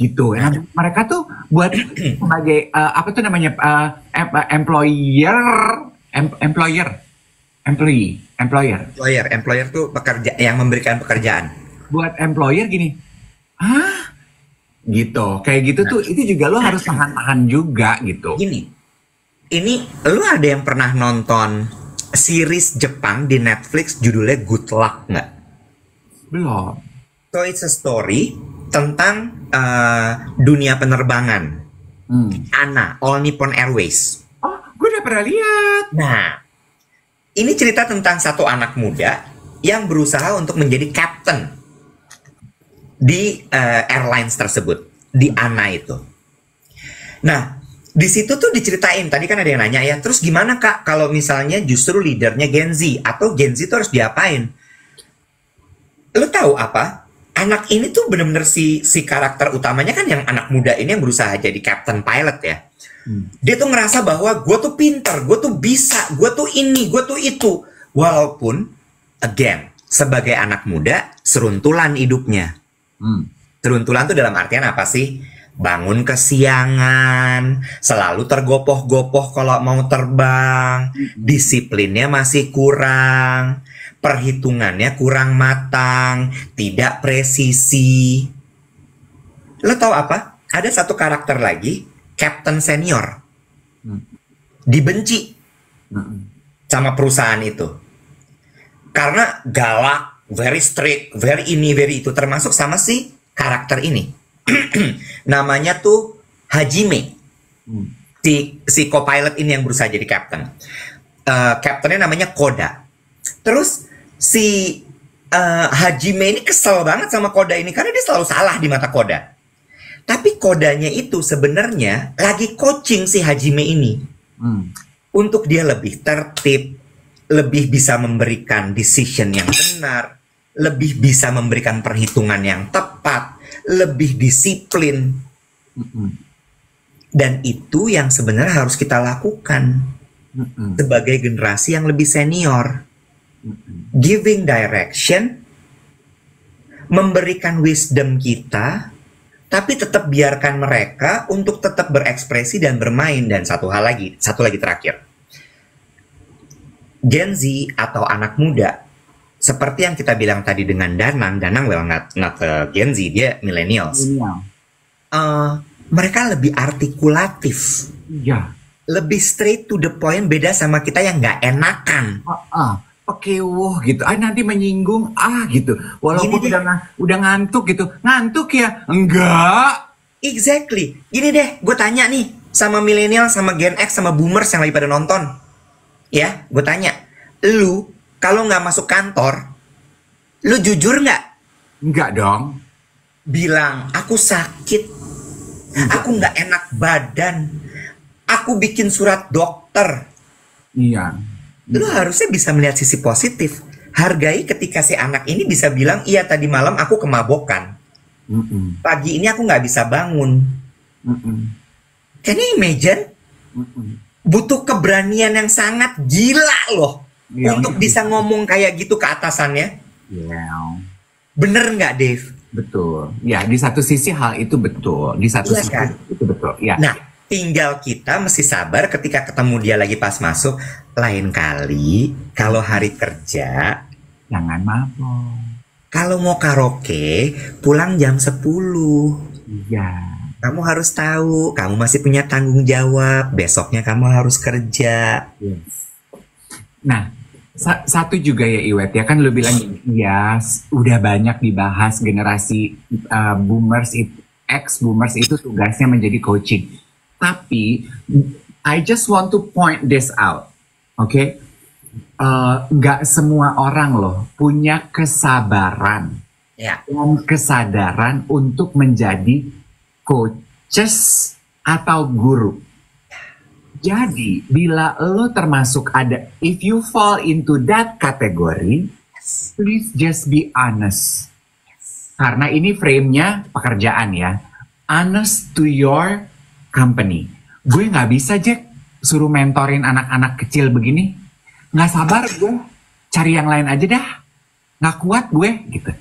gitu. Nah, mereka tuh buat sebagai apa tuh namanya Employer tuh pekerja yang memberikan pekerjaan. Buat employer gini, gitu, kayak gitu tuh, itu juga lo harus tahan-tahan juga gitu. Ini lo ada yang pernah nonton series Jepang di Netflix judulnya Good Luck nggak? Belum. So it's a story tentang dunia penerbangan. ANA, All Nippon Airways. Oh, gue udah pernah lihat. Nah, ini cerita tentang satu anak muda yang berusaha untuk menjadi captain di airlines tersebut, di ANA itu. Nah, di situ tuh diceritain, tadi kan ada yang nanya ya, terus gimana kak kalau misalnya justru leadernya Gen Z, atau Gen Z tuh harus diapain? Lu tahu apa? Anak ini tuh bener-bener si karakter utamanya kan yang anak muda ini yang berusaha jadi captain pilot ya. Dia tuh ngerasa bahwa gue tuh pinter, gue tuh bisa, gue tuh ini, gue tuh itu. Walaupun, again, sebagai anak muda, seruntulan hidupnya. Seruntulan tuh dalam artian apa sih? Bangun kesiangan, selalu tergopoh-gopoh kalau mau terbang, disiplinnya masih kurang, perhitungannya kurang matang, tidak presisi. Lo tau apa? Ada satu karakter lagi, Captain Senior, dibenci sama perusahaan itu karena galak, very strict, very ini, very itu, termasuk sama si karakter ini. Namanya tuh Hajime, si co-pilot ini yang berusaha jadi captain. Captainnya namanya Koda. Terus si Hajime ini kesel banget sama Koda ini karena dia selalu salah di mata Koda. Tapi Kodanya itu sebenarnya lagi coaching si Hajime ini untuk dia lebih tertib, lebih bisa memberikan decision yang benar, lebih bisa memberikan perhitungan yang tepat, lebih disiplin. Dan itu yang sebenarnya harus kita lakukan sebagai generasi yang lebih senior. Giving direction, memberikan wisdom kita, tapi tetap biarkan mereka untuk tetap berekspresi dan bermain. Dan satu lagi terakhir. Gen Z atau anak muda, seperti yang kita bilang tadi dengan Danang well not Gen Z, dia millennials. Mereka lebih artikulatif, lebih straight to the point, beda sama kita yang nggak enakan. Oke, gitu. Nanti menyinggung, gitu. Walaupun udah ngantuk gitu. Ngantuk ya? Enggak. Exactly. Gini deh, gue tanya nih sama milenial, sama Gen X, sama boomers yang lagi pada nonton. Ya, gue tanya, lu kalau nggak masuk kantor, lu jujur nggak? Enggak dong. Bilang, aku sakit. Aku nggak enak badan. Aku bikin surat dokter. Iya. Lu harusnya bisa melihat sisi positif. Hargai ketika si anak ini bisa bilang, iya tadi malam aku kemabokan. Pagi ini aku nggak bisa bangun. Can you imagine? Butuh keberanian yang sangat gila loh. Untuk bisa ngomong kayak gitu ke atasannya. Bener nggak, Dave? Betul. Ya, di satu sisi hal itu betul. Di satu sisi kan? itu betul. Ya. Nah, tinggal kita mesti sabar ketika ketemu dia lagi pas masuk. Lain kali, kalau hari kerja, jangan mabok. Kalau mau karaoke, pulang jam 10. Iya. Kamu harus tahu, kamu masih punya tanggung jawab. Besoknya kamu harus kerja. Yes. Nah, satu juga ya Iwet, ya kan lu bilang ya udah banyak dibahas generasi boomers, ex-boomers itu tugasnya menjadi coaching. Tapi I just want to point this out, oke? Nggak semua orang loh punya kesabaran dan kesadaran untuk menjadi coaches atau guru. Jadi, bila lo termasuk if you fall into that category, please just be honest. Karena ini frame-nya pekerjaan ya. Honest to your company. Gue nggak bisa, Jack, suruh mentorin anak-anak kecil begini. Nggak sabar gue. Cari yang lain aja dah. Nggak kuat gue, gitu.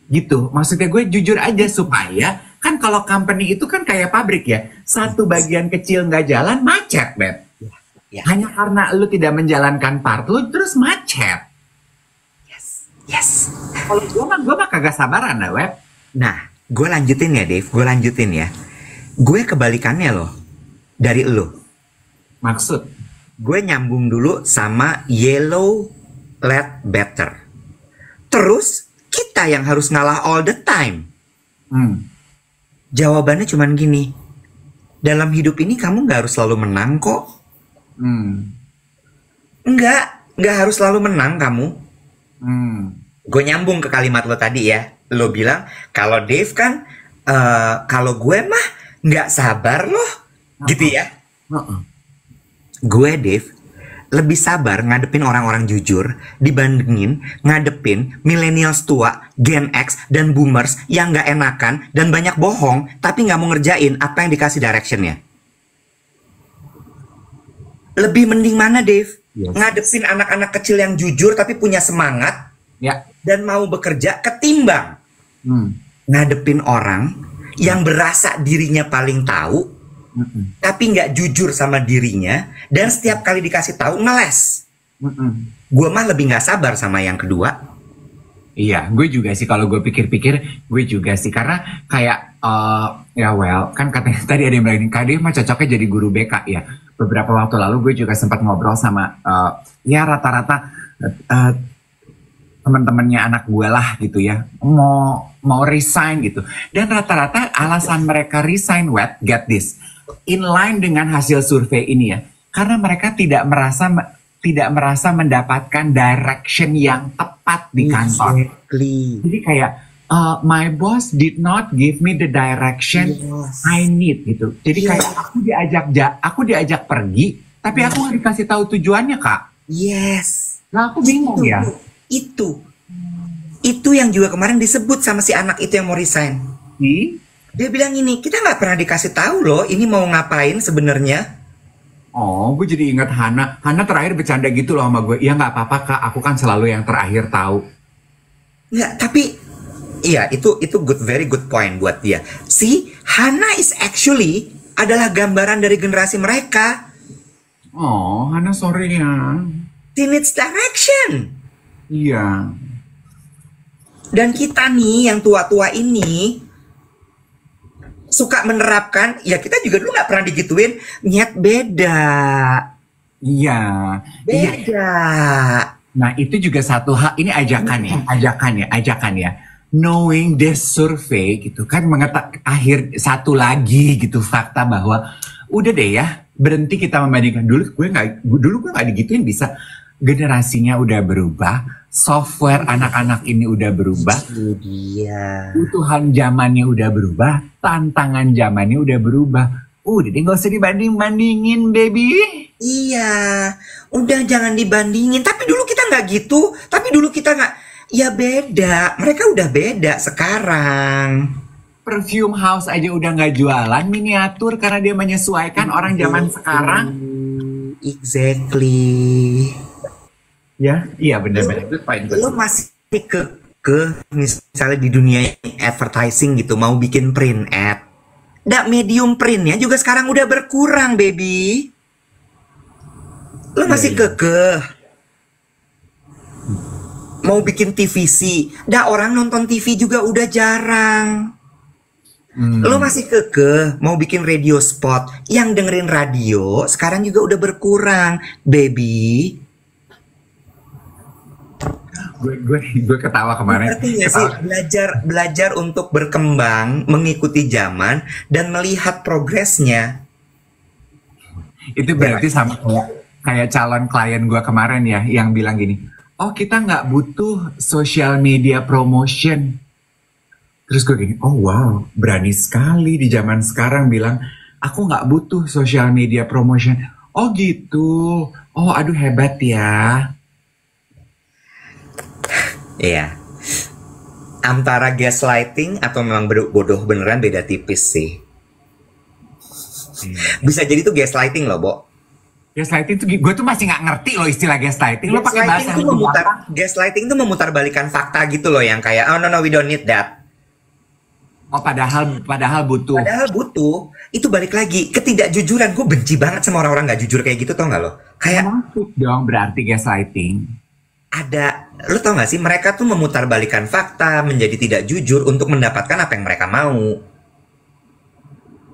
Gitu. Maksudnya gue jujur aja supaya, kan kalau company itu kan kayak pabrik ya. Satu bagian kecil nggak jalan, macet, Beb. Hanya karena lu tidak menjalankan part lu, terus macet. Yes. Kalau gue mah kagak sabaran lah, Web. Nah, gue lanjutin ya, Dave. Gue lanjutin ya. Gue kebalikannya loh dari lu. Maksud? Gue nyambung dulu sama yellow let better. Terus kita yang harus ngalah all the time. Jawabannya cuman gini. Dalam hidup ini kamu gak harus selalu menang kok. Nggak harus selalu menang kamu. Gue nyambung ke kalimat lo tadi ya. Lo bilang kalau Dave kan, kalau gue mah nggak sabar loh, gitu ya. Gue Dave lebih sabar ngadepin orang-orang jujur dibandingin ngadepin millennials tua, Gen X dan boomers yang nggak enakan dan banyak bohong tapi nggak mau ngerjain apa yang dikasih directionnya. Lebih mending mana, Dave? Ngadepin anak-anak kecil yang jujur tapi punya semangat dan mau bekerja ketimbang ngadepin orang yang berasa dirinya paling tahu tapi nggak jujur sama dirinya dan setiap kali dikasih tahu ngeles. Gue mah lebih nggak sabar sama yang kedua. Iya, gue juga sih kalau gue pikir-pikir, gue juga sih karena kayak kan katanya tadi ada yang bilang Kak Dave mah cocoknya jadi guru BK ya. Beberapa waktu lalu gue juga sempat ngobrol sama rata-rata teman-temannya anak gue lah gitu ya, mau resign gitu. Dan rata-rata alasan mereka resign, get this, in line dengan hasil survei ini ya, karena mereka tidak merasa mendapatkan direction yang tepat di kantor. Jadi kayak my boss did not give me the direction I need gitu. Jadi kayak aku diajak pergi, tapi aku nggak dikasih tahu tujuannya, Kak. Nah aku bingung ya. Itu yang juga kemarin disebut sama si anak itu yang mau resign. Dia bilang ini, kita nggak pernah dikasih tahu loh, ini mau ngapain sebenarnya. Oh, gue jadi ingat Hana. Hana terakhir bercanda gitu loh sama gue. Ya nggak apa-apa kak, aku kan selalu yang terakhir tahu. Nggak, tapi iya itu very good point buat dia. Si Hana is actually adalah gambaran dari generasi mereka. Oh, Hana sorry ya. She needs direction. Iya. Dan kita nih yang tua-tua ini suka menerapkan, ya kita juga dulu nggak pernah digituin, nyet beda. Iya. Iya. Beda. Nah, itu juga satu hal, ini ajakan ya. Knowing this survey gitu kan akhir satu lagi gitu fakta bahwa udah deh ya, berhenti kita membandingkan. Dulu gue nggak digituin bisa. Generasinya udah berubah, software anak-anak ini udah berubah, Itu dia. kebutuhan zamannya udah berubah, tantangan zamannya udah berubah. Udah deh nggak usah dibanding-bandingin, baby. Iya, udah jangan dibandingin. Tapi dulu kita nggak gitu. Tapi dulu kita nggak. Ya beda. Mereka udah beda sekarang. Perfume house aja udah nggak jualan miniatur karena dia menyesuaikan orang zaman sekarang. Exactly. Ya, iya benar-benar itu poin gue. Lo masih ke misalnya di dunia advertising gitu, mau bikin print ad. Nggak, medium printnya juga sekarang udah berkurang, baby. Lo masih kekeh. Mau bikin TVC. Nggak, orang nonton TV juga udah jarang. Lo masih kekeh. Mau bikin radio spot. Yang dengerin radio sekarang juga udah berkurang, baby. Gue ketawa kemarin. Ngerti nggak sih, belajar untuk berkembang, mengikuti zaman dan melihat progresnya. Itu berarti sama kayak calon klien gue kemarin ya, yang bilang gini, oh kita nggak butuh social media promotion. Terus gue gini, oh wow, berani sekali di zaman sekarang bilang, aku nggak butuh social media promotion. Oh gitu, oh aduh hebat ya. Iya. Antara gaslighting atau memang bodoh beneran beda tipis sih. Bisa jadi tuh gaslighting loh, Bo. Gaslighting tuh gue tuh masih nggak ngerti loh istilah gaslighting. Lo pakai bahasa Gaslighting tuh memutarbalikkan fakta gitu loh, yang kayak oh no we don't need that. Oh padahal butuh. Padahal butuh. Itu balik lagi ketidakjujuran. Gue benci banget sama orang-orang nggak jujur kayak gitu, tau nggak lo? Kayak Masuk dong berarti gaslighting. ada, lo tau gak sih, mereka tuh memutarbalikkan fakta menjadi tidak jujur untuk mendapatkan apa yang mereka mau.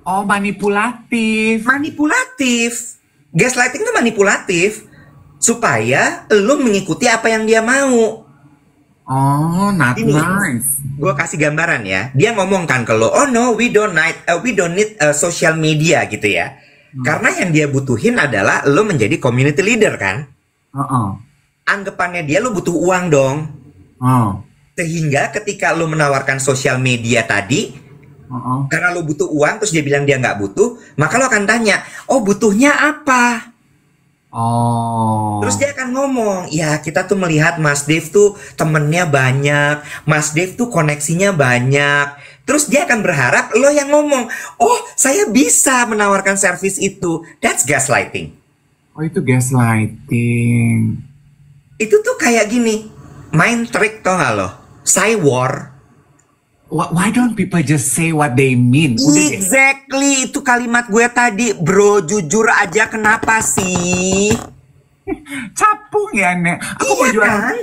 Oh manipulatif. Manipulatif. Gaslighting tuh manipulatif supaya lo mengikuti apa yang dia mau. Oh not Ini, nice. gue kasih gambaran ya. Dia ngomong kan ke lo, oh no we don't need social media gitu ya. Karena yang dia butuhin adalah lo menjadi community leader kan. Anggapannya dia lo butuh uang dong. Sehingga ketika lo menawarkan sosial media tadi, karena lo butuh uang, terus dia bilang dia nggak butuh, maka lo akan tanya, oh butuhnya apa? Terus dia akan ngomong, ya kita tuh melihat Mas Dave tuh temennya banyak, Mas Dave tuh koneksinya banyak. Terus dia akan berharap lo yang ngomong, oh saya bisa menawarkan servis itu. That's gaslighting. Oh itu gaslighting. Itu tuh kayak gini, mind trick tau gak lo? Cywar. Why don't people just say what they mean? Exactly, itu kalimat gue tadi. Bro, jujur aja, kenapa sih? Capung ya, Nek. Aku mau jualan. Kan?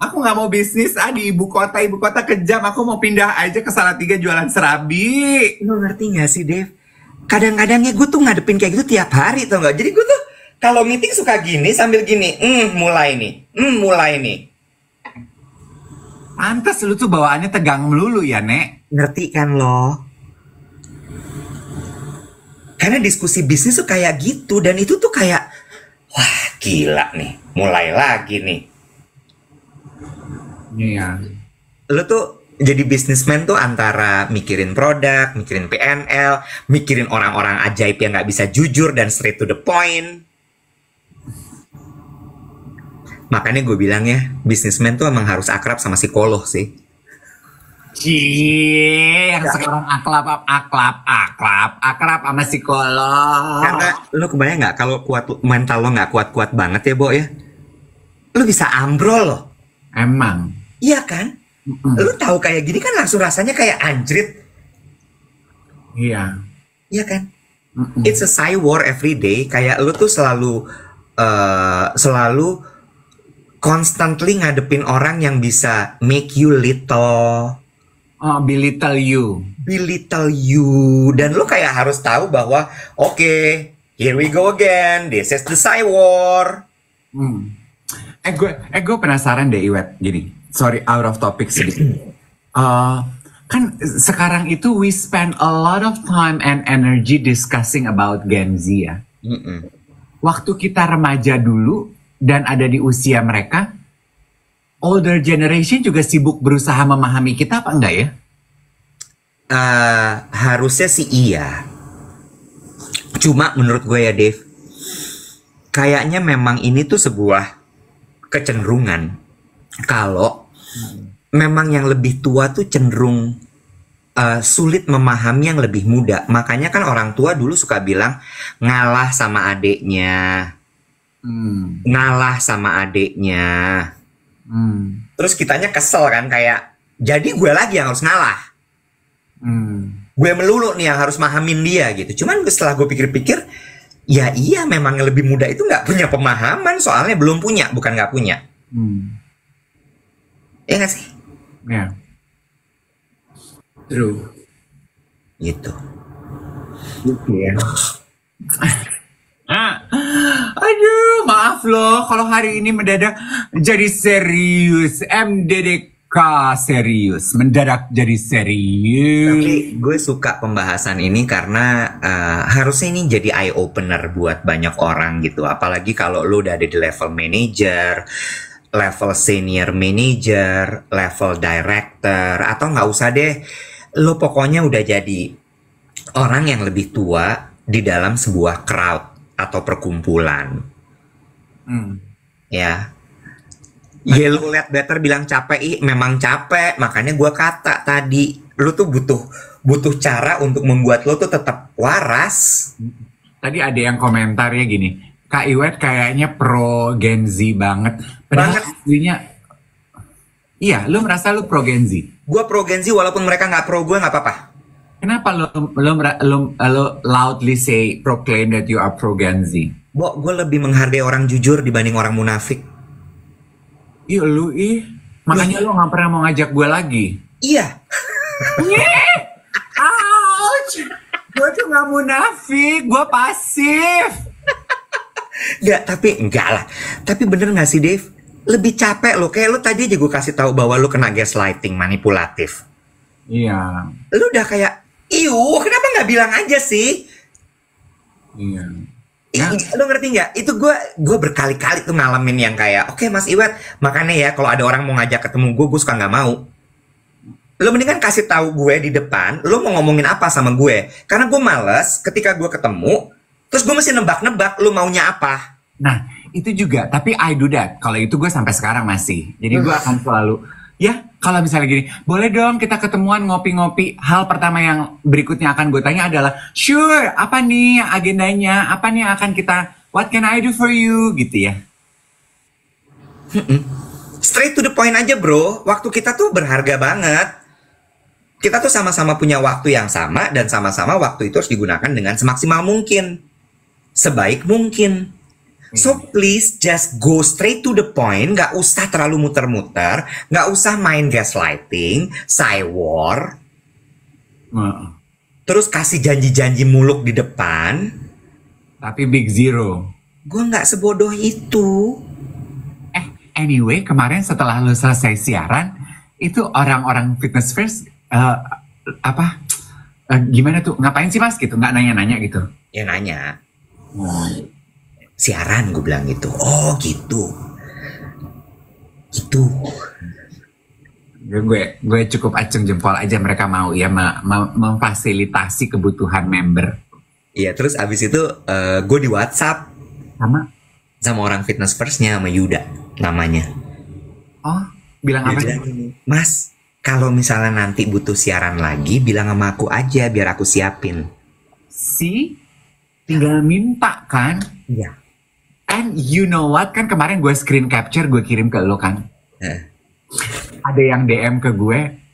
Aku nggak mau bisnis di ibu kota kejam. Aku mau pindah aja ke Salatiga jualan serabi. Lo ngerti gak sih, Dev? Kadang-kadangnya gue tuh ngadepin kayak gitu tiap hari, tau gak? Jadi gue tuh kalau meeting suka gini sambil gini, mulai nih. Pantes lu tuh bawaannya tegang melulu ya, Nek. Ngerti kan lo? Karena diskusi bisnis tuh kayak gitu, dan itu tuh kayak, wah gila nih, mulai lagi nih. Iya. Lo tuh jadi bisnismen tuh antara mikirin produk, mikirin PNL, mikirin orang-orang ajaib yang nggak bisa jujur dan straight to the point. Makanya gue bilang ya, bisnismen tuh emang harus akrab sama psikolog sih. Cie, yang sekarang akrab sama psikolog. Karena lo kebayang nggak kalau mental lo nggak kuat-kuat banget ya, Bo ya? Lo bisa ambrol loh. Emang. Iya kan? Lo tahu kayak gini kan langsung rasanya kayak anjrit. Iya. Iya kan? It's a psy war every day. Kayak lo tuh selalu constantly ngadepin orang yang bisa make you little. Oh, belittle you. Dan lo kayak harus tahu bahwa oke, here we go again. This is the psy war. Gue penasaran deh Iwet. Gini, sorry out of topic sedikit. Kan sekarang itu we spend a lot of time and energy discussing about Gen Z ya. Waktu kita remaja dulu dan ada di usia mereka, older generation juga sibuk berusaha memahami kita apa enggak ya? Harusnya sih iya. Cuma menurut gue ya Dave, kayaknya memang ini tuh sebuah kecenderungan. Kalau memang yang lebih tua tuh cenderung sulit memahami yang lebih muda. Makanya kan orang tua dulu suka bilang ngalah sama adeknya. Ngalah sama adeknya. Terus kitanya kesel kan, kayak jadi gue lagi yang harus ngalah. Gue melulu nih yang harus mahamin dia gitu. Cuman setelah gue pikir-pikir, ya iya memang yang lebih muda itu nggak punya pemahaman, soalnya belum punya, bukan nggak punya. Iya nggak sih? Ya. True. Gitu. Gitu ya. Aduh, maaf loh kalau hari ini mendadak jadi serius. MDDK serius, mendadak jadi serius. Tapi gue suka pembahasan ini karena harusnya ini jadi eye opener buat banyak orang gitu. Apalagi kalau lo udah ada di level manager, level senior manager, level director, atau nggak usah deh, lo pokoknya udah jadi orang yang lebih tua di dalam sebuah crowd atau perkumpulan. Ya. Ya lu lihat Better bilang capek, memang capek. Makanya gue kata tadi, lu tuh butuh cara untuk membuat lo tuh tetap waras. Tadi ada yang komentarnya gini, Kak Iwet kayaknya pro Gen Z banget. Padahal aslinya, iya, lu merasa lu pro Gen Z? Gue pro Gen Z walaupun mereka nggak pro gue nggak apa-apa. Kenapa lo loudly say, proclaim that you are pro Gen Z? Bo, gue lebih menghargai orang jujur dibanding orang munafik. Iya lu makanya lo nggak pernah mau ngajak gue lagi. Iya. Ouch, gue tuh nggak munafik, gue pasif. Enggak lah. Tapi bener gak sih Dave? Lebih capek lo. Kayak lo tadi aja gue kasih tahu bahwa lo kena gaslighting, manipulatif. Iya. Lo udah kayak, kenapa gak bilang aja sih? Iya. Ya. Lo ngerti nggak? Itu gue berkali-kali tuh ngalamin yang kayak, oke, Mas Iwet, makanya ya kalau ada orang mau ngajak ketemu gue suka nggak mau. Lo mendingan kasih tahu gue di depan, lo mau ngomongin apa sama gue? Karena gue males ketika gue ketemu, terus gue mesti nebak-nebak lo maunya apa. Nah, itu juga. Tapi I do that. Kalau itu gue sampai sekarang masih. Jadi gue akan selalu, ya kalau misalnya gini, boleh dong kita ketemuan ngopi-ngopi. Hal pertama yang berikutnya akan gue tanya adalah, sure, apa nih agendanya? Apa nih yang akan kita, what can I do for you? Gitu ya. Straight to the point aja bro. Waktu kita tuh berharga banget. Kita tuh sama-sama punya waktu yang sama. Dan sama-sama waktu itu harus digunakan dengan semaksimal mungkin. Sebaik mungkin. So please just go straight to the point. Gak usah terlalu muter-muter. Gak usah main gaslighting, psy war. Terus kasih janji-janji muluk di depan. Tapi big zero. Gue gak sebodoh itu. Anyway, kemarin setelah lu selesai siaran, itu orang-orang Fitness First gimana tuh? Ngapain sih Mas gitu? Nggak nanya-nanya gitu? Ya nanya. Siaran gue bilang gitu. Oh gitu. Gitu. Gue cukup acung jempol aja mereka mau ya memfasilitasi kebutuhan member. Iya, terus abis itu gue di WhatsApp sama orang Fitness First-nya, sama Yuda namanya. Oh, bilang apa? Bilang gini, Mas, Kalau misalnya nanti butuh siaran lagi, bilang sama aku aja biar aku siapin. Tinggal minta kan. Iya. And you know what, kan kemarin gue screen capture, gue kirim ke lo kan. Ada yang DM ke gue,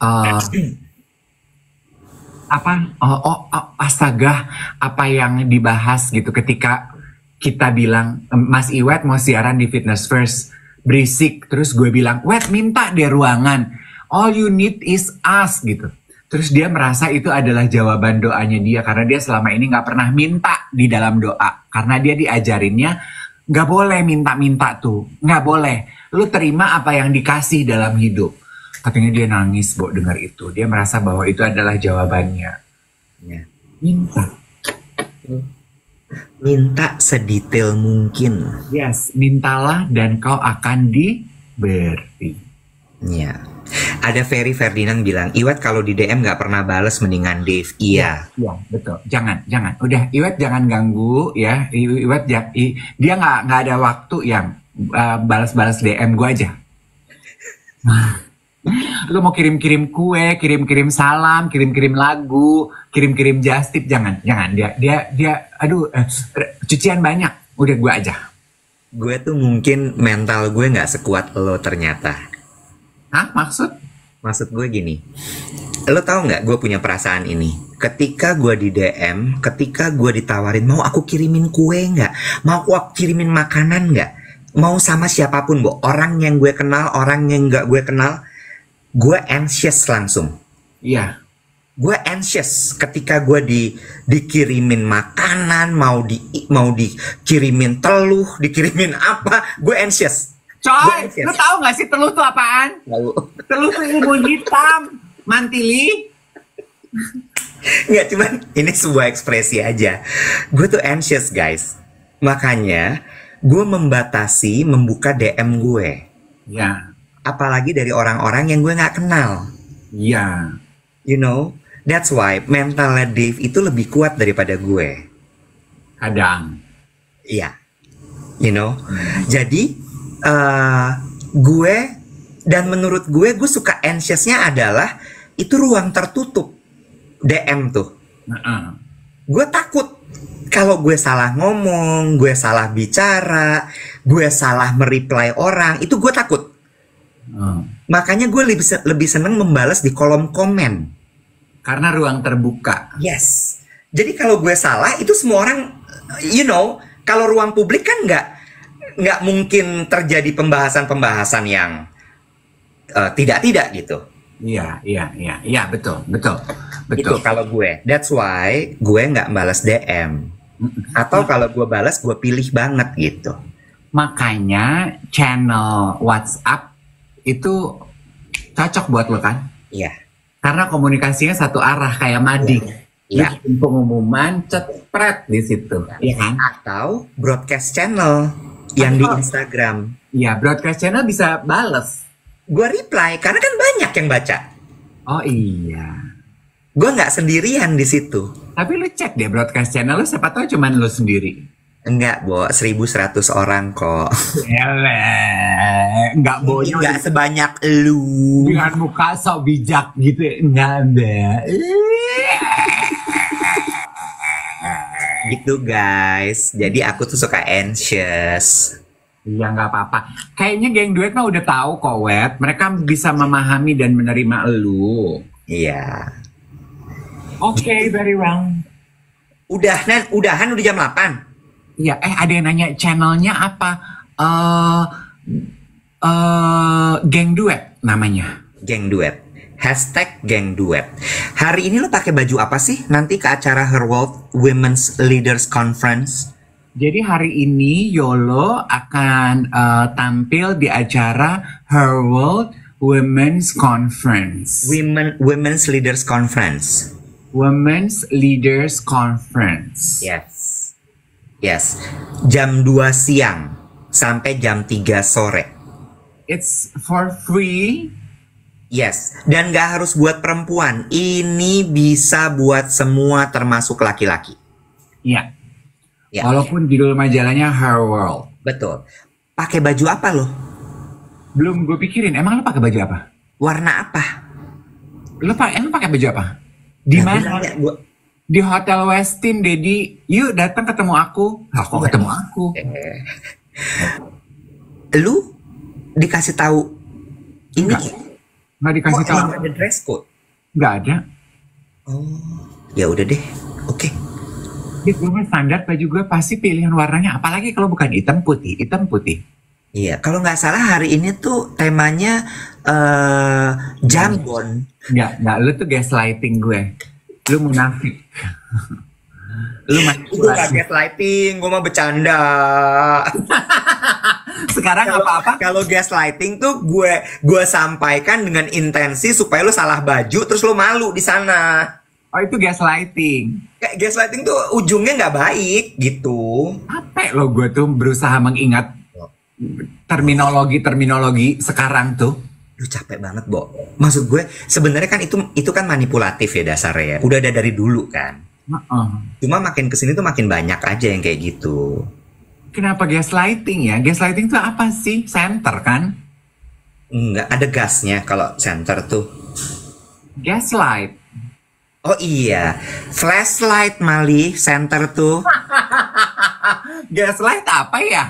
astaga, apa yang dibahas gitu ketika kita bilang, Mas Iwet mau siaran di Fitness First, berisik. Terus gue bilang, Wet minta deh ruangan. All you need is us gitu. Terus dia merasa itu adalah jawaban doanya dia. Karena dia selama ini gak pernah minta di dalam doa. Karena dia diajarinnya, gak boleh minta-minta tuh. Gak boleh. Lu terima apa yang dikasih dalam hidup. Katanya dia nangis, Bo, dengar itu. Dia merasa bahwa itu adalah jawabannya. Ya. Minta sedetail mungkin. Yes, mintalah dan kau akan diberi. Ya. Ada Ferry Ferdinand bilang, Iwet kalau di DM nggak pernah bales mendingan Dave. Iya. Iya, betul. Jangan. Udah, Iwet jangan ganggu ya. Iwet dia nggak ada waktu yang balas-balas DM gue aja. Lu mau kirim-kirim kue, kirim-kirim salam, kirim-kirim lagu, kirim-kirim just tip, jangan. Dia aduh, cucian banyak. Udah gue aja. Gue tuh mungkin mental gue nggak sekuat lo ternyata. Hah? Maksud gue gini, lo tau nggak gue punya perasaan ini? Ketika gue di DM, ketika gue ditawarin mau aku kirimin kue nggak, mau aku kirimin makanan nggak, mau sama siapapun, Bo, orang yang gue kenal, orang yang nggak gue kenal, gue anxious langsung. Iya. Gue anxious ketika gue dikirimin makanan, mau dikirimin teluh, dikirimin apa, gue anxious. Coy, lu tahu gak sih teluh tuh apaan? Tahu. Teluh tuh ilmu hitam, mantili. Nggak, cuman ini sebuah ekspresi aja. Gue tuh anxious, guys. Makanya gue membatasi membuka DM gue. Ya. Apalagi dari orang-orang yang gue nggak kenal. Ya. You know, that's why mentalnya Dave itu lebih kuat daripada gue. Kadang. Iya. You know, jadi gue, dan menurut gue suka anxiousnya adalah itu ruang tertutup DM tuh. Gue takut kalau gue salah ngomong, gue salah bicara, gue salah mereply orang, itu gue takut. Makanya gue lebih seneng membalas di kolom komen. Karena ruang terbuka. Yes. Jadi kalau gue salah itu semua orang, you know, kalau ruang publik kan nggak mungkin terjadi pembahasan yang tidak gitu. Iya, betul. Itu kalau gue. That's why gue nggak balas DM. Atau kalau gue balas, gue pilih banget gitu. Makanya channel WhatsApp itu cocok buat lo kan? Iya. Karena komunikasinya satu arah kayak Madi. Iya. Pengumuman cepret di situ. Iya kan? Atau broadcast channel yang di Instagram. Iya, broadcast channel bisa bales. Gue reply karena kan banyak yang baca. Oh iya. Gue nggak sendirian di situ. Tapi lu cek deh broadcast channel lu, siapa tahu cuman lu sendiri. Enggak, Bo, 1.100 orang kok. Enggak, Bo. Enggak sebanyak lu. Dengan muka sok bijak gitu, enggak ada. Gitu guys. Jadi aku tuh suka anxious. Iya, nggak apa-apa. Kayaknya geng duet mah udah tahu kok, Wet. Mereka bisa memahami dan menerima elu. Iya. Oke, very well. Udahan udah jam 8. Iya, ada yang nanya channelnya apa? Geng duet namanya. Geng duet. #geng duet. Hari ini lo pakai baju apa sih nanti ke acara Her World Women's Leaders Conference? Jadi hari ini Yolo akan tampil di acara Her World Women's Conference. Women's Leaders Conference. Women's Leaders Conference. Yes. Jam 2 siang sampai jam 3 sore. It's for free. Yes, dan gak harus buat perempuan. Ini bisa buat semua termasuk laki-laki. Iya. Ya. Walaupun judul majalahnya Her World. Betul. Pakai baju apa lo? Belum gue pikirin. Emang lo pakai baju apa? Warna apa? Lo emang pakai baju apa? Di Nah, gue mana? nanya, gue Di Hotel Westin, Dedi. Yuk datang ketemu aku. Lah, kok ketemu aku? lu dikasih tahu ini Enggak. Nggak dikasih kok tahu. emang ada dress code? Nggak ada. Ya udah deh, oke. Dia gue standar baju gue pasti pilihan warnanya. Apalagi kalau bukan hitam putih. Hitam putih. Iya, kalau nggak salah hari ini tuh temanya jambon. Nggak. Lu tuh gaslighting gue. Lu munafik. Lu Itu nggak manipulasi. gaslighting, gue mah bercanda. Sekarang apa-apa? Kalau gaslighting tuh gue sampaikan dengan intensi supaya lu salah baju terus lu malu di sana. Oh, itu gaslighting. Kayak gaslighting tuh ujungnya nggak baik gitu. Capek lo gue tuh berusaha mengingat terminologi sekarang tuh. Lu capek banget, Bo. Maksud gue sebenarnya kan itu kan manipulatif ya dasarnya ya. Udah ada dari dulu kan. Cuma makin kesini tuh makin banyak aja yang kayak gitu. Kenapa gaslighting ya? Gaslighting tuh apa sih? Center kan? Enggak, ada gasnya kalau center tuh. Gaslight. Oh iya, flashlight Mali, center tuh. Gaslight apa ya?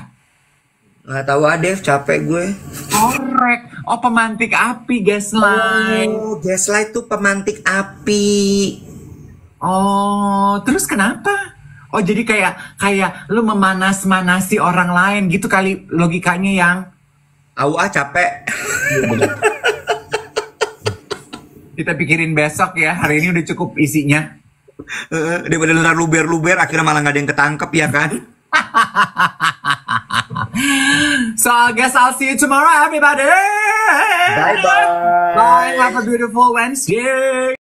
Nggak tahu Adef, capek gue. Korek. Oh, pemantik api gaslight. Oh, gaslight tuh pemantik api. Oh, terus kenapa? Oh, jadi kayak lu memanas-manasi orang lain gitu kali logikanya yang Capek. kita pikirin besok ya. Hari ini udah cukup isinya. Daripada ntar luber-luber akhirnya malah nggak ada yang ketangkep ya kan? So I guess I'll see you tomorrow, everybody. Bye-bye. Bye. Have a beautiful Wednesday.